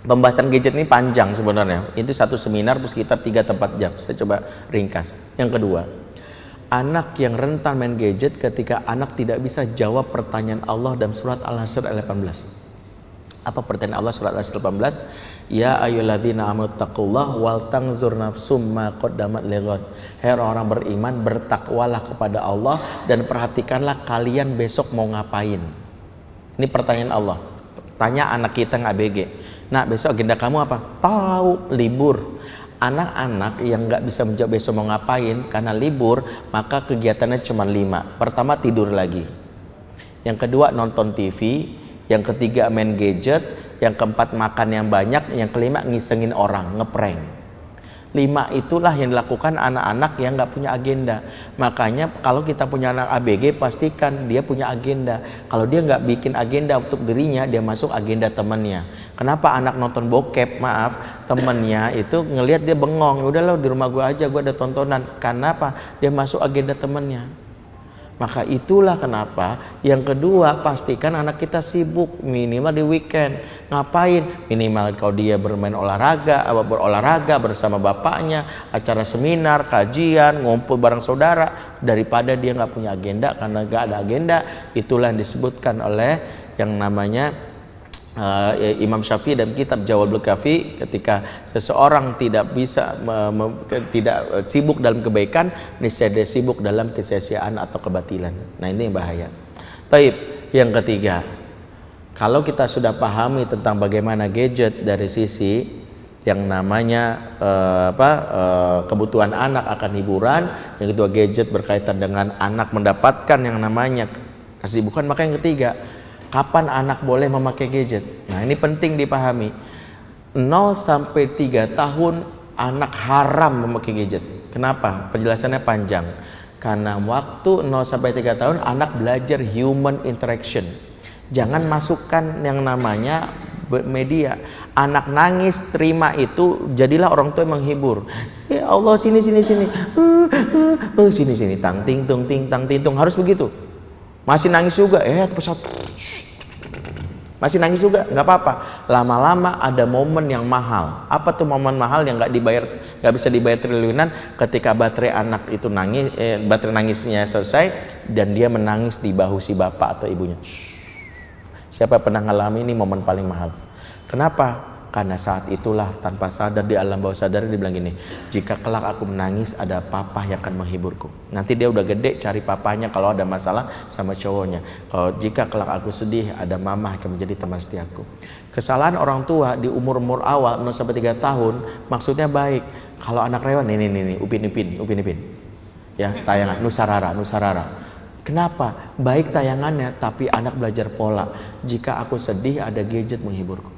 pembahasan gadget ini panjang sebenarnya. Itu satu seminar sekitar 3-4 jam. Saya coba ringkas. Yang kedua, anak yang rentan main gadget ketika anak tidak bisa jawab pertanyaan Allah dalam surat Al-Hasyr ayat 18. Apa pertanyaan Allah surat Al-Hasyr 18? Ya ayyuhalladzina amanu taqullaha wal tanzur nafsum ma qaddamat lighad. Hai orang beriman, bertakwalah kepada Allah dan perhatikanlah kalian besok mau ngapain. Ini pertanyaan Allah. Tanya anak kita yang ABG. Nah, besok agenda kamu apa? Tahu, libur. Anak-anak yang nggak bisa menjawab besok mau ngapain karena libur, maka kegiatannya cuma 5. Pertama, tidur lagi. Yang kedua, nonton TV. Yang ketiga, main gadget. Yang keempat, makan yang banyak. Yang kelima, ngisengin orang, ngeprank. 5 itulah yang dilakukan anak-anak yang nggak punya agenda. Makanya kalau kita punya anak ABG, pastikan dia punya agenda. Kalau dia nggak bikin agenda untuk dirinya, dia masuk agenda temannya. Kenapa anak nonton bokep, maaf, temennya itu ngelihat dia bengong, udah lo di rumah gua aja, gua ada tontonan. Kenapa? Dia masuk agenda temennya. Maka itulah kenapa yang kedua, pastikan anak kita sibuk minimal di weekend. Ngapain? Minimal kalau dia bermain berolahraga bersama bapaknya, acara seminar, kajian, ngumpul bareng saudara, daripada dia nggak punya agenda. Karena nggak ada agenda, itulah yang disebutkan oleh yang namanya Imam Syafi'i dalam kitab Jawabul Kafi, ketika seseorang tidak bisa tidak sibuk dalam kebaikan, niscaya dia sibuk dalam kesia-siaan atau kebatilan. Nah ini yang bahaya. Taib, yang ketiga, kalau kita sudah pahami tentang bagaimana gadget dari sisi yang namanya kebutuhan anak akan hiburan, yang kedua gadget berkaitan dengan anak mendapatkan yang namanya kesibukan, maka yang ketiga, Kapan anak boleh memakai gadget? Nah, ini penting dipahami. 0 sampai 3 tahun anak haram memakai gadget. Kenapa? Penjelasannya panjang. Karena waktu 0 sampai 3 tahun anak belajar human interaction. Jangan masukkan yang namanya media. Anak nangis, terima itu, jadilah orang tua yang menghibur. Ya Allah, sini. Sini, tang ting tung, harus begitu. Masih nangis juga, pesawat. Masih nangis juga, nggak apa-apa. Lama-lama ada momen yang mahal. Apa tuh momen mahal yang nggak bisa dibayar triliunan? Ketika baterai anak itu nangis, baterai nangisnya selesai dan dia menangis di bahu si bapak atau ibunya. Siapa pernah ngalami ini momen paling mahal? Kenapa? Karena saat itulah tanpa sadar di alam bawah sadar dia bilang gini, jika kelak aku menangis ada papa yang akan menghiburku. Nanti dia udah gede cari papanya kalau ada masalah sama cowoknya. Kalau jika kelak aku sedih ada mama yang menjadi teman setiaku. Kesalahan orang tua di umur-umur awal 0 sampai 3 tahun maksudnya baik. Kalau anak rewan ini Upin Ipin. Ya, tayangan Nusarara. Kenapa? Baik tayangannya tapi anak belajar pola. Jika aku sedih ada gadget menghiburku.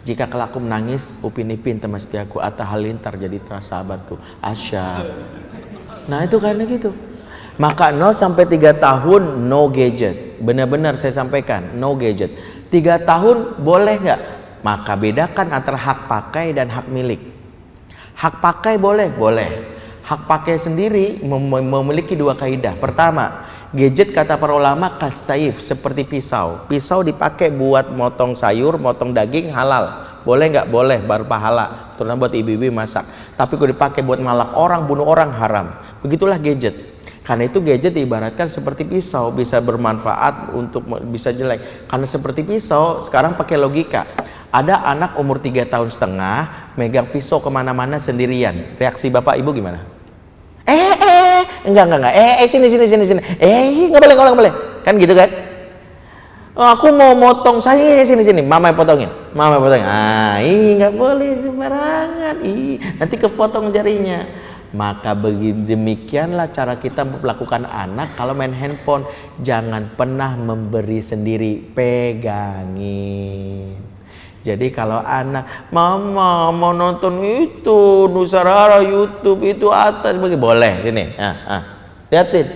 Jika kelak aku menangis, Upin Ipin teman setiaku, Atta Halilintar jadi sahabatku, Asya. Nah itu karena gitu. Maka 0 sampai 3 tahun no gadget. Benar-benar saya sampaikan, no gadget. 3 tahun boleh nggak? Maka bedakan antara hak pakai dan hak milik. Hak pakai boleh. Hak pakai sendiri memiliki 2 kaidah. Pertama, gadget kata para ulama kasaif, seperti pisau. Pisau dipakai buat motong sayur, motong daging halal. Boleh nggak? Boleh, baru pahala. Terutama buat ibu-ibu masak. Tapi kalau dipakai buat malak orang, bunuh orang haram. Begitulah gadget. Karena itu gadget diibaratkan seperti pisau, bisa bermanfaat untuk bisa jelek. Karena seperti pisau, sekarang pakai logika. Ada anak umur 3,5 tahun megang pisau kemana-mana sendirian. Reaksi bapak ibu gimana? Enggak. Sini. Nggak boleh. Kan gitu kan? Oh, aku mau motong saya sini. Mama yang potongin. Nggak boleh sembarangan. Nanti kepotong jarinya. Maka demikianlah cara kita melakukan anak kalau main handphone. Jangan pernah memberi sendiri, pegangin. Jadi kalau anak, mama mau nonton itu Nusarara YouTube itu atas boleh sini, liatin,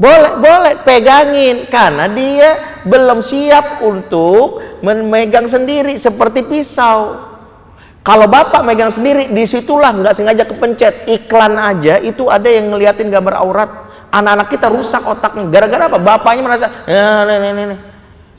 boleh pegangin karena dia belum siap untuk memegang sendiri seperti pisau. Kalau bapak megang sendiri, disitulah nggak sengaja kepencet iklan aja itu ada yang ngeliatin gambar aurat. Anak-anak kita rusak otaknya gara-gara apa? Bapaknya merasa, nih,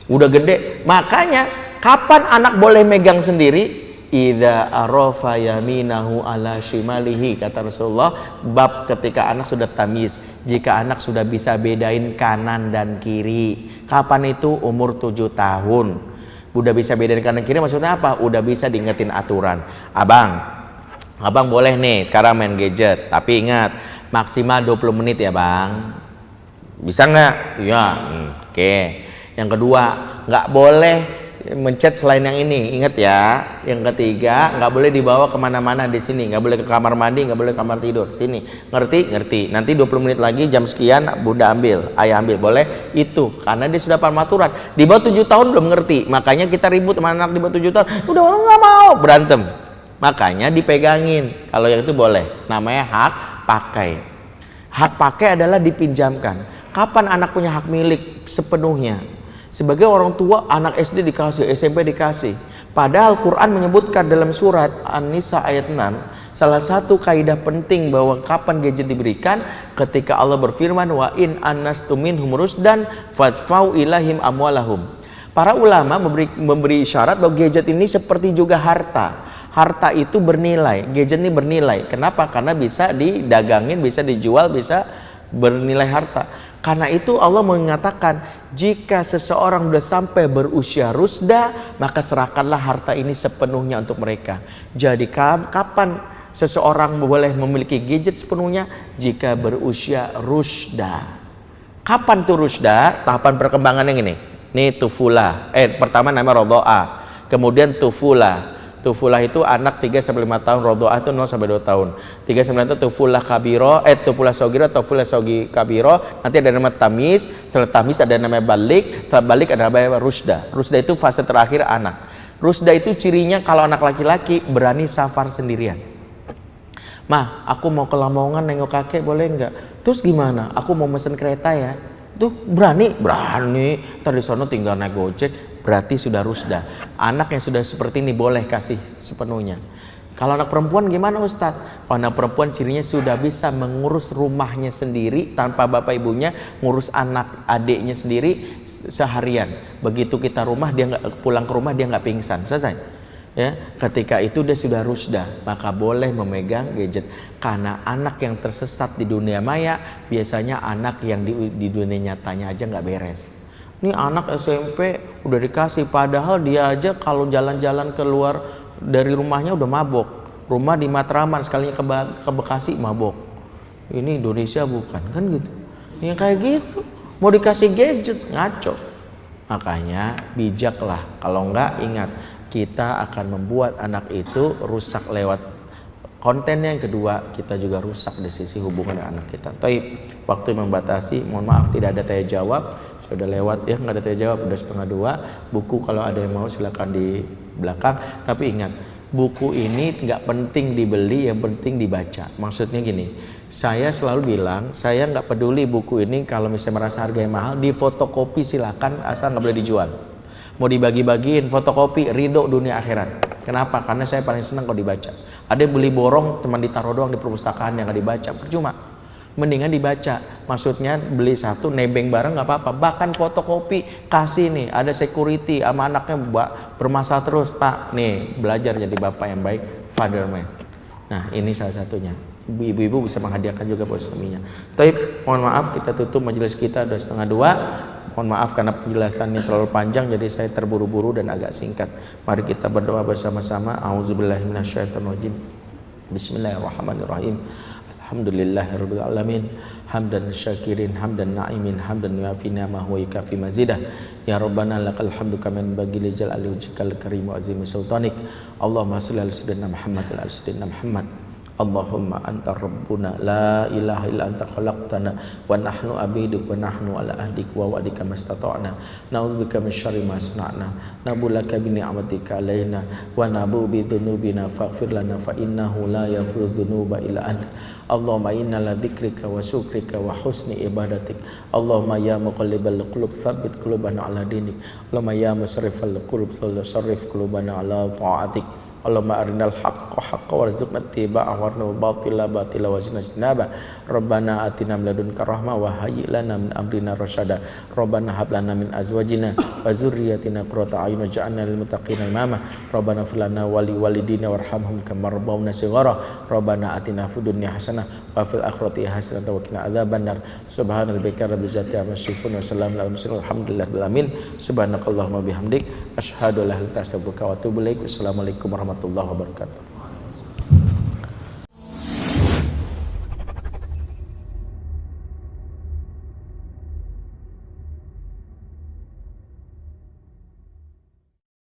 udah gede, makanya. Kapan anak boleh megang sendiri? Idza arafa yaminahu ala shimalihi, kata Rasulullah, bab ketika anak sudah tamyiz, jika anak sudah bisa bedain kanan dan kiri. Kapan itu? Umur 7 tahun. Udah bisa bedain kanan kiri maksudnya apa? Udah bisa diingetin aturan. Abang boleh nih sekarang main gadget, tapi ingat maksimal 20 menit ya bang. Bisa nggak? Iya. Oke. Yang kedua, nggak boleh mencet selain yang ini, ingat ya. Yang ketiga, nggak boleh dibawa kemana-mana di sini, nggak boleh ke kamar mandi, nggak boleh ke kamar tidur. Sini, ngerti. Nanti 20 menit lagi jam sekian bunda ambil, ayah ambil, boleh itu karena dia sudah paham aturan. Di bawah 7 tahun belum ngerti, makanya kita ribut sama anak di bawah 7 tahun. Udah nggak mau, berantem. Makanya dipegangin. Kalau yang itu boleh, namanya hak pakai. Hak pakai adalah dipinjamkan. Kapan anak punya hak milik sepenuhnya? Sebagai orang tua, anak SD dikasih, SMP dikasih. Padahal Quran menyebutkan dalam surat An-Nisa ayat 6, salah satu kaidah penting bahwa kapan gadget diberikan ketika Allah berfirman wa in anastum minhum rusdan fadfau ilahim amwalahum. Para ulama memberi isyarat bahwa gadget ini seperti juga harta. Harta itu bernilai, gadget ini bernilai. Kenapa? Karena bisa didagangin, bisa dijual, bisa bernilai harta. Karena itu Allah mengatakan jika seseorang sudah sampai berusia rusda, maka serahkanlah harta ini sepenuhnya untuk mereka. Jadi kapan seseorang boleh memiliki gadget sepenuhnya? Jika berusia rusda. Kapan tuh rusda? Tahapan perkembangan yang ini. Nih tufula. Pertama namanya rodoa, kemudian tufula Tufulah itu anak 3 sampai 5 tahun, rodhoah itu 0 sampai 2 tahun. 3 sampai 9 itu tufulah kabiro, tufulah sogiro, tufulah sogi kabiro. Nanti ada nama tamis, setelah tamis ada nama balik, setelah balik ada nama rusda. Rusda itu fase terakhir anak. Rusda itu cirinya kalau anak laki-laki berani safar sendirian. Mah, aku mau ke Lamongan nengok kakek boleh nggak? Terus gimana? Aku mau mesen kereta ya. Tuh berani, tadi sono tinggal naik gojek, berarti sudah rusda. Anak yang sudah seperti ini boleh kasih sepenuhnya. Kalau anak perempuan gimana Ustadz? Kalau anak perempuan cirinya sudah bisa mengurus rumahnya sendiri tanpa bapak ibunya, ngurus anak adiknya sendiri seharian. Begitu kita rumah dia nggak pulang ke rumah dia nggak pingsan, selesai. Ya, ketika itu dia sudah rusda, maka boleh memegang gadget. Karena anak yang tersesat di dunia maya biasanya anak yang di dunia nyatanya aja nggak beres. Ini anak SMP udah dikasih, padahal dia aja kalau jalan-jalan keluar dari rumahnya udah mabok. Rumah di Matraman, sekalinya ke Bekasi mabok. Ini Indonesia bukan, kan gitu. Yang kayak gitu mau dikasih gadget ngaco. Makanya bijaklah, kalau enggak ingat kita akan membuat anak itu rusak lewat kontennya. Yang kedua, kita juga rusak di sisi hubungan dengan anak kita. Tapi waktu membatasi, mohon maaf tidak ada tanya jawab, sudah lewat ya, nggak ada tanya jawab, udah 1:30. Buku kalau ada yang mau silakan di belakang. Tapi ingat, buku ini nggak penting dibeli, yang penting dibaca. Maksudnya gini, saya selalu bilang, saya nggak peduli buku ini kalau misalnya merasa harganya mahal, di fotokopi silakan, asal nggak boleh dijual. Mau dibagi-bagiin, fotokopi, ridho dunia akhirat. Kenapa? Karena saya paling senang kalau dibaca. Ada yang beli borong, teman ditaruh doang di perpustakaan yang nggak dibaca, percuma. Mendingan dibaca. Maksudnya beli satu, nebeng bareng nggak apa-apa. Bahkan fotokopi, kasih nih, ada security sama anaknya bermasalah terus, Pak, nih belajar jadi bapak yang baik, father man. Nah ini salah satunya. Ibu-ibu bisa menghadiahkan juga buat suaminya. Tapi mohon maaf kita tutup majelis kita udah 1:30. Mohon maaf karena penjelasannya terlalu panjang, jadi saya terburu-buru dan agak singkat. Mari kita berdoa bersama-sama. A'udzubillahi minasyaitonirrajim. Bismillahirrahmanirrahim. Alhamdulillahirabbil alamin. Hamdan syakirin, hamdan na'imin, hamdan yuafi ni'amahu wa yukafi mazidah. Ya Rabbana lakal hamdu kama yanbaghi li jalali wajhikal karim wa azimi sultanik. Allahumma shalli ala sayyidina Muhammad wa ala sayyidina Muhammad. Allahumma anta rabbuna la ilaha illa anta khalaqtana wa nahnu abiduk wa nahnu ala ahdik wa wa'dika mastata'na na'udzubika min syarri ma sana'na nabulaka bi ni'matika alaina wa nabu bi dzunubina faghfir lana fa innahu la yaghfiru dzunuba illa anta. Allahumma inna la dzikrika wa syukrika wa husni ibadatik. Allahumma ya muqallibal qulub tsabbit qulubana ala dinik. Allahumma ya musarrifal qulub sarrif qulubana ala ta'atik. Allahumma arinal haqqa haqqa warzuqna ittiba'ah warnal batila batila wazina jinaba. Rabbana atina min ladunka rahmah wa hayyi lana min amrina rasyada. Rabbana hab lana min azwajina wa dzurriyyatina qurrata a'yun waj'alna lil muttaqina imama. Rabbana fil lana wa li walidina warhamhum kama rabbawna shighara. Rabbana atina fid dunya hasanah wa fil akhirati hasanah wa qina adzabannar. Subhana rabbika rabbil izzati amma yasifun wa salamun alal mursalin walhamdulillahi rabbil alamin. Subhanakallahumma bihamdik asyhadu an la ilaha illa anta astaghfiruka wa atubu ilaik. Assalamualaikum warahmatullahi wabarakatuh.